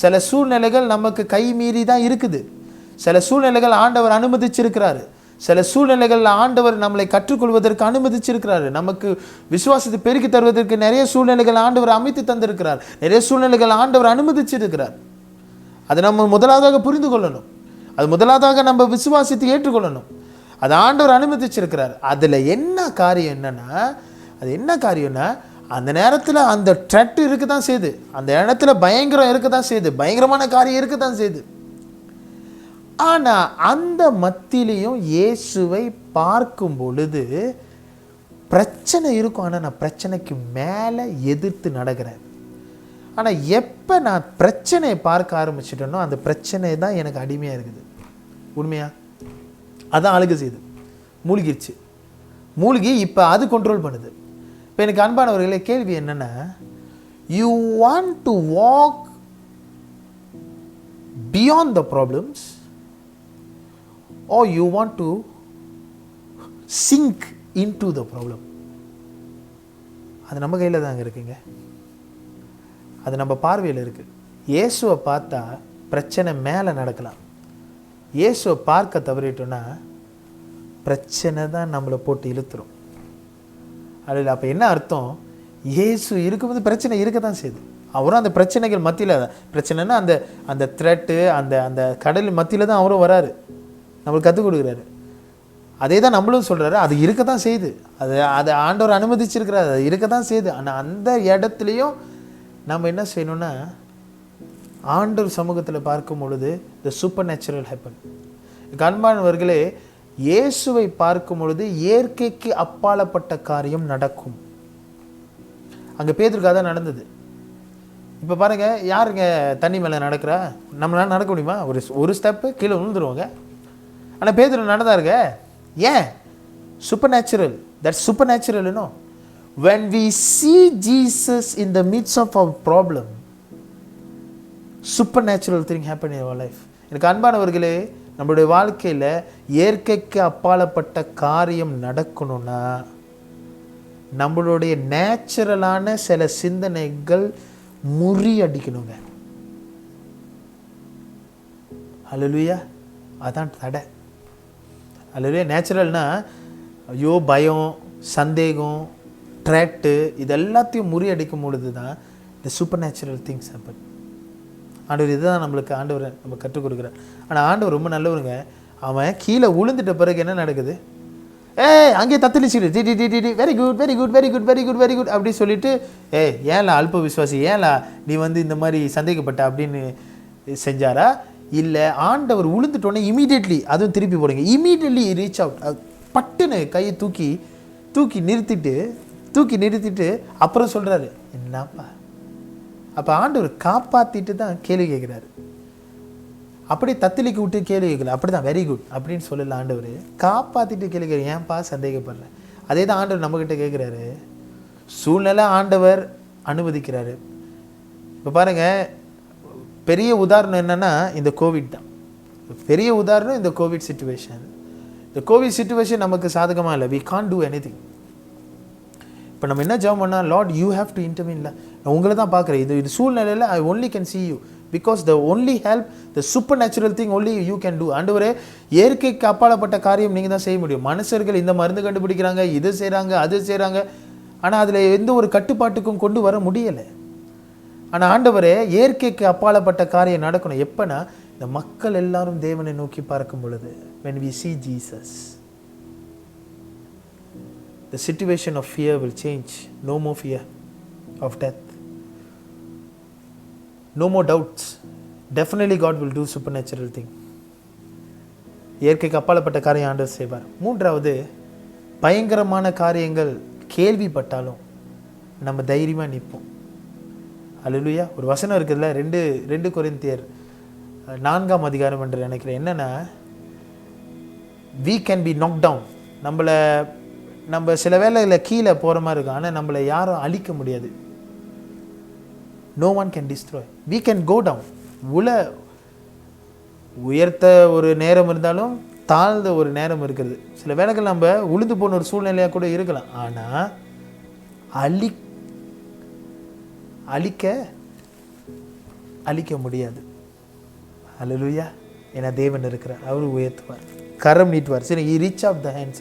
சில சூழ்நிலைகள் நமக்கு கை மீறி தான் இருக்குது. சில சூழ்நிலைகள் ஆண்டவர் அனுமதிச்சிருக்கிறாரு. சில சூழ்நிலைகள் ஆண்டவர் நம்மளை கற்றுக்கொள்வதற்கு அனுமதிச்சிருக்கிறாரு. நமக்கு விசுவாசத்தை பெருக்கி தருவதற்கு நிறைய சூழ்நிலைகள் ஆண்டவர் அமைத்து தந்திருக்கிறார். நிறைய சூழ்நிலைகள் ஆண்டவர் அனுமதிச்சிருக்கிறார். அதை நம்ம முதலாவதாக புரிந்து கொள்ளணும். அது முதலாவதாக நம்ம விசுவாசத்தை ஏற்றுக்கொள்ளணும். அது ஆண்டவர் அனுமதிச்சிருக்கிறார். அதில் என்ன காரியம் என்னன்னா, அது என்ன காரியம்னா, அந்த நேரத்தில் அந்த த்ரெட் இருக்க தான் செய்யுது, அந்த இடத்துல பயங்கரம் இருக்க தான் செய்யுது, பயங்கரமான காரியம் இருக்க தான் செய்யுது. ஆனால் அந்த மத்தியிலையும் இயேசுவை பார்க்கும் பொழுது பிரச்சனை இருக்கும். ஆனால் நான் பிரச்சனைக்கு மேலே எதிர்த்து நடக்கிறேன். ஆனால் எப்போ நான் பிரச்சனையை பார்க்க ஆரம்பிச்சிட்டேனோ அந்த பிரச்சனை தான் எனக்கு அடிமையாக இருக்குது. உண்மையா? அதான் அழுக செய்யுது, மூழ்கிடுச்சு. மூழ்கி இப்போ அது கண்ட்ரோல் பண்ணுது. இப்போ எனக்கு அன்பானவர்களே, கேள்வி என்னென்னா, you want to walk beyond the problems or you want to sink into the problem? அது நம்ம கையில் தாங்க இருக்குங்க. அது நம்ம பார்வையில் இருக்குது. இயேசுவை பார்த்தா பிரச்சனை மேலே நடக்கலாம். இயேசுவை பார்க்க தவறிட்டோன்னா பிரச்சனை தான் நம்மளை போட்டு இழுத்துரும். அதில் அப்போ என்ன அர்த்தம்? இயேசு இருக்கும்போது பிரச்சனை இருக்க தான் செய்யுது. அவரும் அந்த பிரச்சனைகள் மத்தியில், பிரச்சனைனா அந்த அந்த த்ரெட்டு, அந்த அந்த கடல் மத்தியில் தான் அவரும் வராரு, நம்மளுக்கு கற்றுக் கொடுக்குறாரு. அதே தான் நம்மளும் சொல்கிறாரு. அது இருக்க தான் செய்யுது. அது ஆண்டவர் அனுமதிச்சிருக்கிறாரு, அது இருக்க தான் செய்யுது. ஆனால் அந்த இடத்துலையும் நம்ம என்ன செய்யணும்னா, ஆண்டவர் சமூகத்தில் பார்க்கும் பொழுது த சூப்பர் நேச்சுரல் ஹேப்பன். அன்பானவர்களே, இயேசுவை பார்க்கும் பொழுது இயற்கைக்கு அப்பாலப்பட்ட காரியம் நடக்கும். அங்கே பேதுருக்காக தான் நடந்தது. இப்போ பாருங்க, யாருங்க தண்ணி மேலே நடக்கிறா? நம்மளால நடக்க முடியுமா? ஒரு ஸ்டெப்பு கீழே விழுந்துருவாங்க. ஆனால் பேதுரு நடந்தாருங்க. ஏன்? Super natural. That's super natural. You know, when we see Jesus in the midst of our problem, supernatural thing happen in our life. எனக்கு அன்பானவர்களே, நம்மளுடைய வாழ்க்கையில் இயற்கைக்கு அப்பாலப்பட்ட காரியம் நடக்கணும்னா நம்மளுடைய நேச்சுரலான சில சிந்தனைகள் முறியடிக்கணுங்க. அல்லேலூயா. அதான் தடை. அல்லேலூயா. நேச்சுரல்னா ஐயோ பயம், சந்தேகம், ட்ராக்டு, இது எல்லாத்தையும் முறியடிக்கும் பொழுது தான் இந்த சூப்பர் நேச்சுரல் திங்ஸ் ஹேப்பன். ஆண்டவர் இதுதான் நம்மளுக்கு ஆண்டவர் நம்ம கற்றுக் கொடுக்குறார். ஆனால் ஆண்டவர் ரொம்ப நல்லவருங்க. அவன் கீழே விழுந்துட்ட பிறகு என்ன நடக்குது? அங்கேயே தத்தளிச்சுடு, டி டி டி டி very good very good very good very good very good அப்படி சொல்லிட்டு, ஏன்லா அல்ப விசுவாசி, ஏன்லா நீ இந்த மாதிரி சந்தேகப்பட்ட அப்படின்னு செஞ்சாரா? இல்லை, ஆண்டவர் விழுந்துட்டோன்னே இமீடியட்லி, அதுவும் திருப்பி போடுங்க, இமீடியட்லி ரீச் அவுட், பட்டுன்னு கையை தூக்கி நிறுத்திட்டு அப்புறம் சொல்கிறாரு, என்னப்பா. அப்போ ஆண்டவர் காப்பாற்றிட்டு தான் கேள்வி கேட்குறாரு. அப்படி தத்தளிக்கு விட்டு கேள்வி கேட்கல, அப்படி தான் வெரி குட் அப்படின்னு சொல்லல. ஆண்டவர் காப்பாற்றிட்டு கேள்வி கேட்குற, ஏன்ப்பா சந்தேகப்படுறேன்? அதே தான் ஆண்டவர் நம்மக்கிட்ட கேட்குறாரு. சூழ்நிலை ஆண்டவர் அனுமதிக்கிறாரு. இப்போ பாருங்கள், பெரிய உதாரணம் என்னென்னா இந்த கோவிட் தான். பெரிய உதாரணம் இந்த கோவிட் சிச்சுவேஷன். இந்த கோவிட் சிச்சுவேஷன் நமக்கு சாதகமாக இல்லை. We can't do anything. இப்போ நம்ம என்ன ஜெபம் பண்ணால், Lord you have to intervene. நான் உங்களை தான் பார்க்குறேன். இது சூழ்நிலையில் I only can see you because the only help, the supernatural thing only you can do. ஆண்டவரே, இயற்கைக்கு அப்பாலப்பட்ட காரியம் நீங்கள் தான் செய்ய முடியும். மனுஷர்கள் இந்த மருந்து கண்டுபிடிக்கிறாங்க, இது செய்கிறாங்க, அது செய்கிறாங்க, ஆனால் அதில் எந்த ஒரு கட்டுப்பாட்டுக்கும் கொண்டு வர முடியலை. ஆனால் ஆண்டவரே, இயற்கைக்கு அப்பாலப்பட்ட காரியம் நடக்கணும். எப்போனா இந்த மக்கள் எல்லாரும் தேவனை நோக்கி பார்க்கும் பொழுது, when we see Jesus, the situation of fear will change. No more fear of death. No more doubts. Definitely God will do supernatural thing. இயற்கைக்கு அப்பாலப்பட்ட காரியம் ஆண்டவர் செய்வார். மூன்றாவது, பயங்கரமான காரியங்கள் கேள்விப்பட்டாலும் நம்ம தைரியமாக நிற்போம். அல்லேலூயா. ஒரு வசனம் இருக்குதுல்ல, 2 கொரிந்தியர் 4ஆம் அதிகாரம் என்று நினைக்கிறேன். என்னென்னா, we can be knocked down. நம்ம சில வேளையில் கீழே போகிற மாதிரி இருக்கும், ஆனால் நம்மளை யாரும் அழிக்க முடியாது. No one can destroy. We can go down. உயர்த்த ஒரு நேரம் இருந்தாலும் தாழ்ந்த ஒரு நேரம் இருக்கிறது. சில வேளைகள் நம்ம உளுந்து போன ஒரு சூழ்நிலையாக கூட இருக்கலாம். ஆனால் அழிக்க அழிக்க முடியாது. அல்லேலூயா. ஏன்னா தேவன் இருக்கிறார், அவர் உயர்த்துவார், கரம் நீட்டுவார். சரி, he reach out the hands.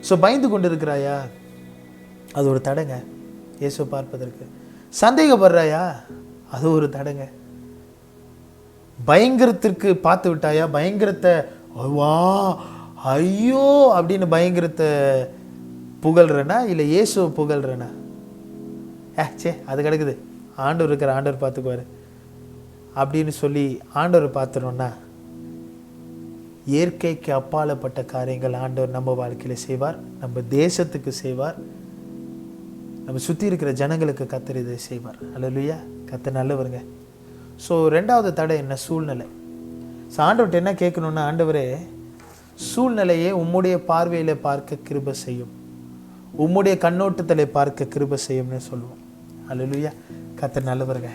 So பயந்து கொண்டு இருக்கிறாயா? அது ஒரு தடைங்க இயேசுவை பார்ப்பதற்கு. சந்தேகப்படுறாயா? அது ஒரு தடைங்க. பயங்கரத்திற்கு பார்த்து விட்டாயா? பயங்கரத்தை வா ஐயோ அப்படின்னு பயங்கரத்தை புகழ்றேனா இல்லை இயேசுவை புகழ்றேனா? சே அது கிடக்குது, ஆண்டவர் இருக்கிற, ஆண்டவர் பார்த்துக்குவார் அப்படின்னு சொல்லி ஆண்டவர் பார்த்துறோன்னா இயற்கைக்கு அப்பாலப்பட்ட காரியங்கள் ஆண்டவர் நம்ம வாழ்க்கையில் செய்வார், நம்ம தேசத்துக்கு செய்வார், நம்ம சுற்றி இருக்கிற ஜனங்களுக்கு கர்த்தர் இதை செய்வார். அல்லேலூயா. கர்த்தர் நல்லவருங்க. ஸோ ரெண்டாவது தடை என்ன? சூழ்நிலை. ஸோ ஆண்டவர்கிட்ட என்ன கேட்கணுன்னா, ஆண்டவரே சூழ்நிலையை உம்முடைய பார்வையில் பார்க்க கிருபை செய்யும், உம்முடைய கண்ணோட்டத்தில் பார்க்க கிருபை செய்யும்னு சொல்லுவோம். அல்லேலூயா. கர்த்தர் நல்லவருங்க.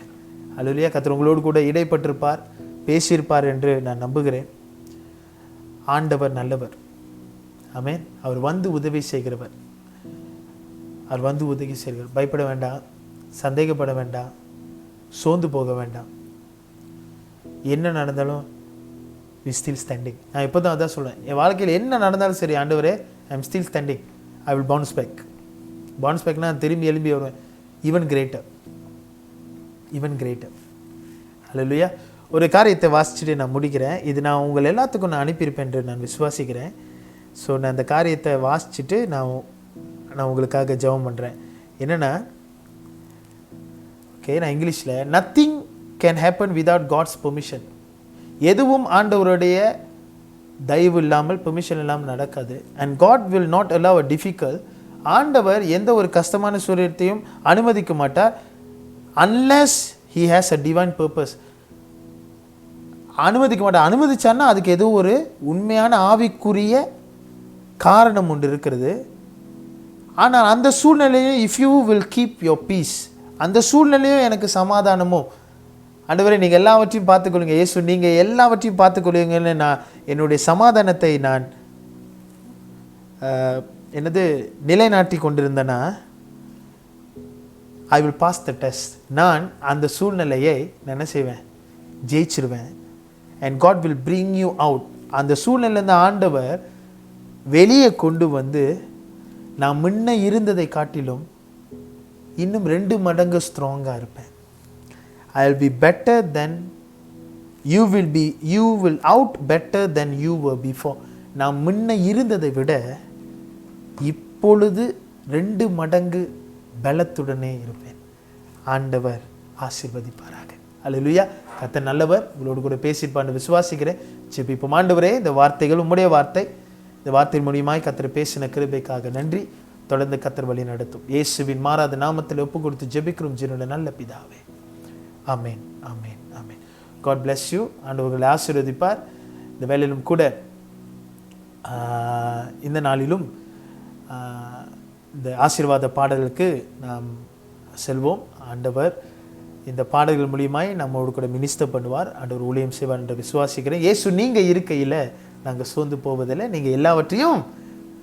அல்லேலூயா. கர்த்தர் உங்களோடு கூட இடைப்பட்டிருப்பார், பேசியிருப்பார் என்று நான் நம்புகிறேன். ஆண்டவர் நல்லவர். ஆமென். அவர் வந்து உதவி செய்கிறவர், அவர் வந்து உதவி செய்கிறவர். பயப்பட வேண்டாம், சந்தேகப்பட வேண்டாம், சோர்ந்து போக வேண்டாம். என்ன நடந்தாலும் வி ஸ்டில் ஸ்டாண்டிங். நான் இப்போ தான் அதான் சொல்கிறேன், என் வாழ்க்கையில் என்ன நடந்தாலும் சரி, ஆண்டவரே I am still standing, I will bounce back. Bounce பேக்னா திரும்பி எழும்பி வருவேன். Even greater, even greater. அல்லேலூயா. ஒரு காரியத்தை வாசிச்சுட்டு நான் முடிக்கிறேன். இது நான் உங்கள் எல்லாத்துக்கும் நான் அனுப்பியிருப்பேன் என்று நான் விசுவாசிக்கிறேன். ஸோ நான் அந்த காரியத்தை வாசிச்சுட்டு நான் உங்களுக்காக ஜெபம் பண்ணுறேன். என்னென்னா, ஓகே, நான் இங்கிலீஷில், nothing can happen without God's permission. எதுவும் ஆண்டவருடைய தயவு இல்லாமல், பெர்மிஷன் இல்லாமல் நடக்காது. And God will not allow a difficult. ஆண்டவர் எந்த ஒரு கஷ்டமான சூரியத்தையும் அனுமதிக்க மாட்டார் unless he has a divine purpose. அனுமதிக்க மாட்டார். அனுமதிச்சார்னா அதுக்கு ஏதோ ஒரு உண்மையான ஆவிக்குரிய காரணம் ஒன்று இருக்கிறது. ஆனால் அந்த சூழ்நிலையும் if you will keep your peace, அந்த சூழ்நிலையும் எனக்கு சமாதானமோ, ஆண்டவரே நீங்கள் எல்லாவற்றையும் பார்த்துக்கொள்ளுங்க, இயேசு நீங்கள் எல்லாவற்றையும் பார்த்துக்கொள்ளுங்கன்னு நான் என்னுடைய சமாதானத்தை நான் நிலைநாட்டி கொண்டிருந்தேன்னா I will pass the test. நான் அந்த சூழ்நிலையை நான் என்ன செய்வேன்? ஜெயிச்சிருவேன். And God will bring you out. அந்த சூழ்நிலையிலேருந்து ஆண்டவர் வெளியே கொண்டு வந்து நான் முன்ன இருந்ததை காட்டிலும் இன்னும் 2 மடங்கு ஸ்ட்ராங்காக இருப்பேன். I will be better then you will out better then you were before. நான் முன்ன இருந்ததை விட இப்பொழுது 2 மடங்கு பலத்துடனே இருப்பேன். ஆண்டவர் ஆசீர்வதிப்பாராக. அல்லேலூயா. கர்த்தர் நல்லவர். உங்களோடு கூட பேசியிருப்பான்னு விசுவாசிக்கிறேன். ஜெபிப்போம். ஆண்டவரே, இந்த வார்த்தைகள் உம்முடைய வார்த்தை, இந்த வார்த்தையின் மூலியமாய் கர்த்தர் பேசின கிருபைக்காக நன்றி. தொடர்ந்து கர்த்தர் வழி நடத்தும். இயேசுவின் மாறாத நாமத்தில் ஒப்பு கொடுத்து ஜெபிக்கிறோம் ஜீவனுள்ள நல்ல பிதாவே. ஆமென், ஆமென், ஆமென். God bless you. ஆண்டவர்களை ஆசீர்வதிப்பார். இந்த வேளையிலும் கூட இந்த நாளிலும் இந்த ஆசீர்வாத பாடலுக்கு நாம் செல்வோம். ஆண்டவர் இந்த பாடல்கள் மூலியமாய் நம்மோடு கூட மினிஸ்டர் பண்ணுவார். ஆண்டவர் ஊழியம் செய்வார் என்று விசுவாசிக்கிறேன். இயேசு நீங்கள் இருக்கையில் நாங்கள் சோர்ந்து போவதில்லை, நீங்கள் எல்லாவற்றையும்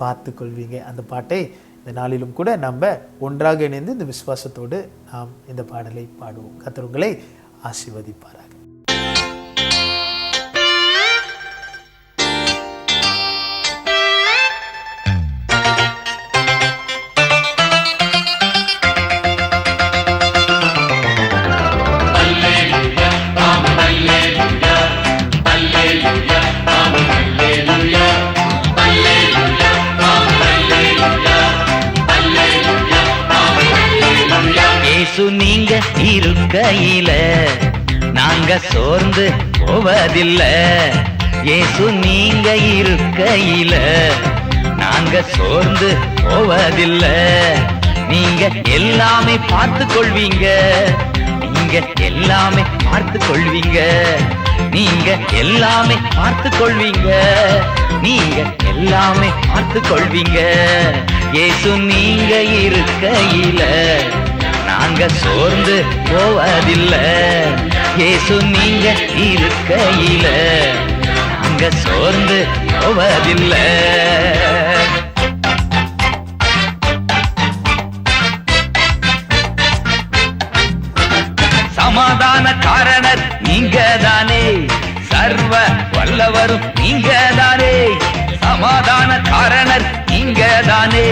பார்த்து கொள்வீங்க. அந்த பாட்டை இந்த நாளிலும் கூட நம்ம ஒன்றாக இணைந்து இந்த விசுவாசத்தோடு நாம் இந்த பாடலை பாடுவோம். கர்த்தர் உங்களை ஆசீர்வதிப்பாராக. நீங்க இருக்கையில நாங்க சோர்ந்து போவதில்லை. இயேசு நீங்க இருக்கையில நாங்க சோர்ந்து போவதில்லை. நீங்க எல்லாமே பார்த்து கொள்வீங்க, நீங்க எல்லாமே பார்த்து கொள்வீங்க, நீங்க எல்லாமே பார்த்து கொள்வீங்க, நீங்க எல்லாமே பார்த்து கொள்வீங்க. இயேசு நீங்க இருக்கையில நாங்க சோர்ந்து போவதில்லை. இயேசு நீங்க இருக்கையில நாங்க சோர்ந்து போவதில்லை. சமாதான காரணர் நீங்கதானே, சர்வ வல்லவரும் நீங்கதானே. சமாதான காரணர் நீங்கதானே,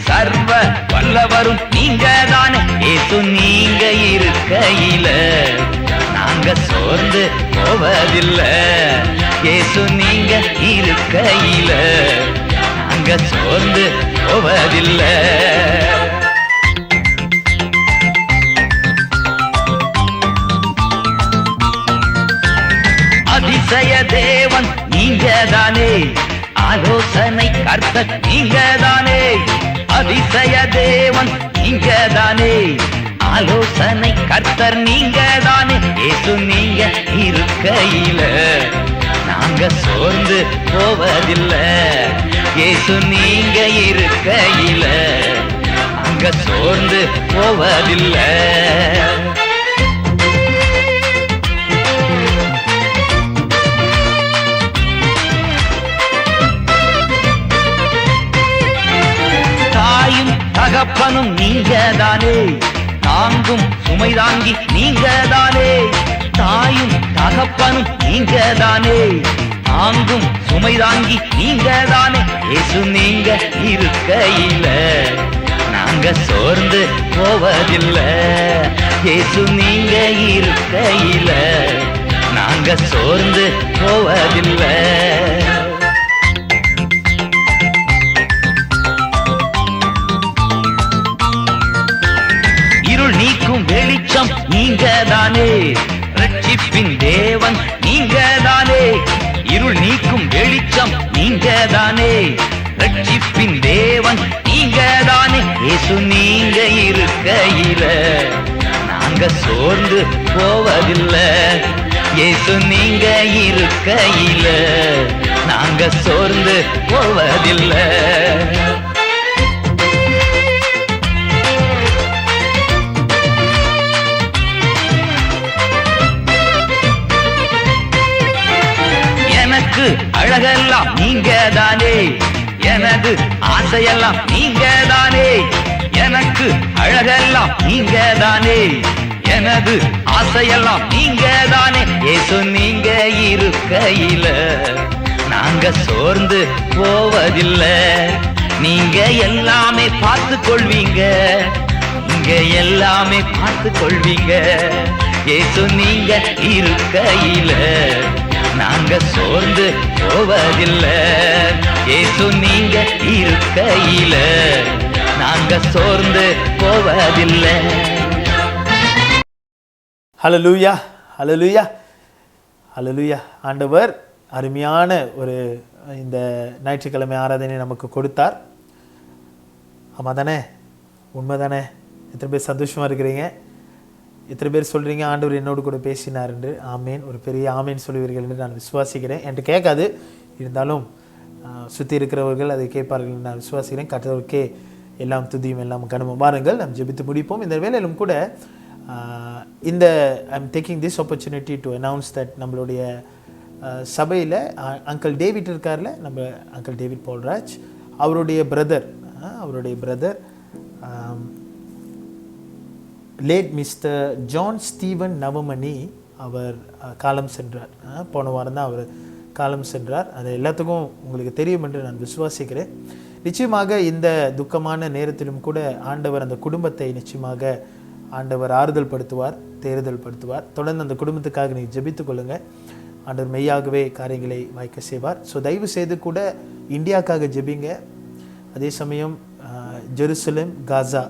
சர்வ வல்லவரும் நீங்கதானே. இயேசு நீங்க இருக்கையில நாங்க சோர்ந்து போவதில்லை. இயேசு நீங்க இருக்கையில நாங்க சோர்ந்து போவதில்லை. அதிசய தேவன் நீங்கதானே, ஆலோசனை கர்த்தர் நீங்கதானே. அதிசய தேவன் நீங்கதானே, ஆலோசனை கர்த்தர் நீங்கதானே. இயேசு நீங்க இருக்கையில நாங்க சோர்ந்து போவதில்லை. இயேசு நீங்க இருக்கையில நாங்க சோர்ந்து போவதில்லை. தகப்பனும் நீங்கதானே, தாங்கும் சுமை தாங்கி நீங்கதானே. தாயும் தகப்பனும் நீங்கதானே, தாங்கும் சுமை தாங்கி நீங்கதானே. இயேசு நீங்க இருக்கையில நாங்க சோர்ந்து போவதில்லை. இயேசு நீங்க இருக்கையில நாங்க சோர்ந்து போவதில்லை. நீக்கும் வெளிச்சம் நீங்கதானே, ரட்சிப்பின் தேவன் நீங்கதானே. இருள் நீக்கும் வெளிச்சம் நீங்கதானே, ரட்சிப்பின் தேவன் நீங்கதானே. இயேசு நீங்க இருக்கையில நாங்க சோர்ந்து போவதில்லை. இயேசு நீங்க இருக்கையில நாங்க சோர்ந்து போவதில்லை. எனக்கு அழகெல்லாம் நீங்கதானே, எனது ஆசையெல்லாம் நீங்கதானே. எனக்கு அழகெல்லாம் நீங்கதானே, எனது ஆசையெல்லாம் நீங்கதானே. இயேசு நீங்க இருக்கையில நாங்க சோர்ந்து போவதில்லை. நீங்க எல்லாமே பார்த்து கொள்வீங்க, நீங்க எல்லாமே பார்த்து கொள்வீங்க. இயேசு நீங்க இருக்கையில நாங்க சோர்ந்து போவதில்லை. இயேசு நீங்க இருக்கையில நாங்க சோர்ந்து போவதில்லை. ஹல்லேலூயா, ஹல்லேலூயா, ஹல்லேலூயா. ஆண்டவர் அருமையான ஒரு இந்த ஞாயிற்றுக்கிழமை ஆராதனை நமக்கு கொடுத்தார். ஆமா தானே, உண்மை தானே? எத்தனை பேர் சந்தோஷமா இருக்கிறீங்க? எத்தனை பேர் சொல்கிறீங்க ஆண்டவர் என்னோடு கூட பேசினார் என்று? ஆமேன். ஒரு பெரிய ஆமேன் சொல்லுவீர்கள் என்று நான் விசுவாசிக்கிறேன். என்று கேட்காது, இருந்தாலும் சுற்றி இருக்கிறவர்கள் அதை கேட்பார்கள் என்று நான் விசுவாசிக்கிறேன். கர்த்தருக்கே எல்லாம் துதியும் எல்லாம் கனமும். வாருங்கள் நாம் ஜெபித்து முடிப்போம். இந்த வேளையிலும் கூட இந்த I am taking this opportunity to announce that நம்மளுடைய சபையில் அங்கிள் டேவிட் இருக்கார்ல, நம்ம அங்கிள் டேவிட் பால்ராஜ், அவருடைய brother late Mr John Steven Navamani அவர் காலம் சென்றார். போன வாரம் தான் அவர் காலம் சென்றார். அது எல்லாத்துக்கும் உங்களுக்கு தெரியும் என்று நான் விசுவாசிக்கிறேன். நிச்சயமாக இந்த துக்கமான நேரத்திலும் கூட ஆண்டவர் அந்த குடும்பத்தை நிச்சயமாக ஆண்டவர் ஆறுதல் படுத்துவார், தேறுதல் படுத்துவார். தொடர்ந்து அந்த குடும்பத்துக்காக நீங்கள் ஜெபித்துக் கொள்ளுங்கள். ஆண்டவர் மெய்யாகவே காரியங்களை வாய்க்க செய்வார். ஸோ தயவு செய்து கூட இந்தியாவுக்காக ஜெபிங்க. அதே சமயம் ஜெருசலேம், காசா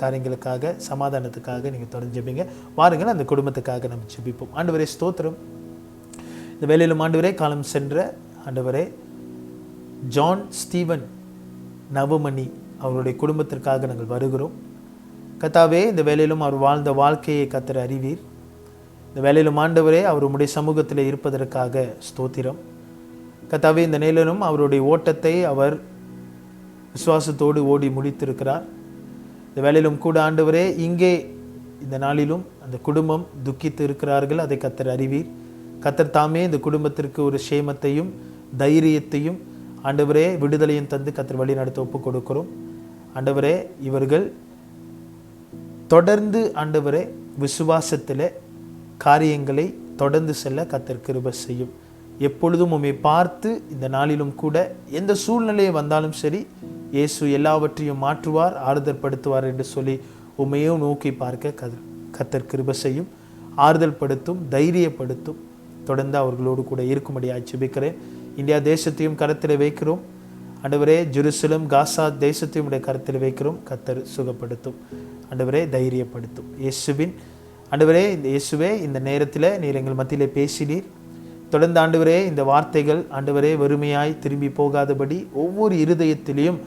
காரியங்களுக்காக, சமாதானத்துக்காக நீங்கள் தொடர்ந்து ஜெபிங்க. வாருங்கள் அந்த குடும்பத்துக்காக நம்ம ஜெபிப்போம். ஆண்டவரே ஸ்தோத்திரம். இந்த வேலையிலும் ஆண்டவரே காலம் சென்ற ஆண்டவரே ஜான் ஸ்டீவன் நவமணி அவருடைய குடும்பத்திற்காக நாங்கள் வருகிறோம். கர்த்தாவே, இந்த வேலையிலும் அவர் வாழ்ந்த வாழ்க்கையை கர்த்தர் அறிவீர். இந்த வேலையிலும் ஆண்டவரே அவர் உம்முடைய சமூகத்தில் இருப்பதற்காக ஸ்தோத்திரம். கர்த்தாவே, இந்த நிலையிலும் அவருடைய ஓட்டத்தை அவர் விசுவாசத்தோடு ஓடி முடித்திருக்கிறார். இந்த வேலையிலும் கூட ஆண்டவரே இங்கே இந்த நாளிலும் அந்த குடும்பம் துக்கித்து இருக்கிறார்கள். அதை கர்த்தர் அறிவீர். கர்த்தர் தாமே இந்த குடும்பத்திற்கு ஒரு சேமத்தையும் தைரியத்தையும் ஆண்டவரே விடுதலையும் தந்து கர்த்தர் வழி நடத்த ஒப்பு கொடுக்கிறோம். ஆண்டவரே, இவர்கள் தொடர்ந்து ஆண்டவரே விசுவாசத்தில் காரியங்களை தொடர்ந்து செல்ல கர்த்தர் கிருபை செய்யும். எப்பொழுதும் உம்மை பார்த்து இந்த நாளிலும் கூட எந்த சூழ்நிலையை வந்தாலும் சரி, இயேசு எல்லாவற்றையும் மாற்றுவார், ஆறுதல் படுத்துவார் என்று சொல்லி உம்மையும் நோக்கி பார்க்க கர்த்தர் கிருபை செய்யும், ஆறுதல் படுத்தும், தைரியப்படுத்தும். தொடர்ந்து அவர்களோடு கூட இருக்கும்படியாக ஜெபிக்கிறேன். இந்தியா தேசத்தையும் கரத்தில் வைக்கிறோம் ஆண்டவரே. ஜெருசலம், காசா தேசத்தையும் உடைய கரத்தில் வைக்கிறோம். கர்த்தர் சுகப்படுத்தும் ஆண்டவரே, தைரியப்படுத்தும். ஆண்டவரே, இந்த இயேசுவே, இந்த நேரத்தில் நீர் எங்கள் மத்தியிலே பேசினீர். தொடர்ந்து ஆண்டவரே, இந்த வார்த்தைகள் ஆண்டவரே வெறுமையாய் திரும்பி போகாதபடி ஒவ்வொரு இருதயத்திலையும்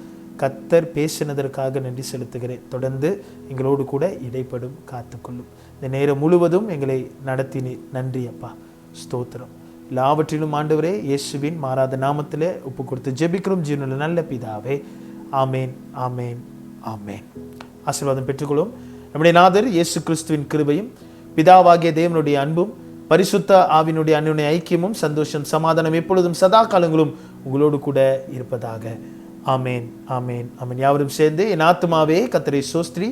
கர்த்தர் பேசினதற்காக நன்றி செலுத்துகிறேன். தொடர்ந்து எங்களோடு கூட இடைப்படும், காத்துக்கொள்ளும். இந்த நேரம் முழுவதும் எங்களை நடத்தினீர். நன்றி அப்பா, ஸ்தோத்திரம். எல்லாவற்றிலும் ஆண்டவரே இயேசுவின் மாறாத நாமத்திலே ஒப்பு கொடுத்து ஜெபிக்கிறோம் ஜீவனுள்ள நல்ல பிதாவே. ஆமேன், ஆமேன், ஆமேன். ஆசீர்வாதம் பெற்றுக்கொள்ளும். நம்முடைய நாதர் இயேசு கிறிஸ்துவின் கிருபையும் பிதாவாகிய தேவனுடைய அன்பும் பரிசுத்த ஆவியினுடைய அன்னுடைய ஐக்கியமும் சந்தோஷம் சமாதானம் எப்பொழுதும் சதா காலங்களும் உங்களோடு கூட இருப்பதாக. ஆமேன், ஆமேன், ஆமேன். யாவரும் சேர்ந்து என் ஆத்துமாவே கர்த்தரை சோஸ்திரி,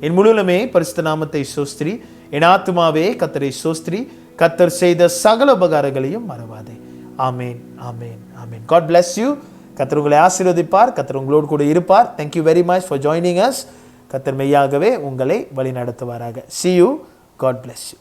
என் முழுவலுமே பரிசுத்த நாமத்தை சோஸ்திரி, என் ஆத்துமாவே கர்த்தரை சோஸ்திரி, கர்த்தர் செய்த சகல உபகாரங்களையும் மறவாதே. ஆமேன், ஆமேன், ஆமேன். God bless you. கர்த்தர் உங்களை ஆசீர்வதிப்பார். கர்த்தர் உங்களோடு கூட இருப்பார். Thank you very much for joining us. கர்த்தர் மெய்யாகவே உங்களை வழி நடத்துவாராக. See you. God bless you.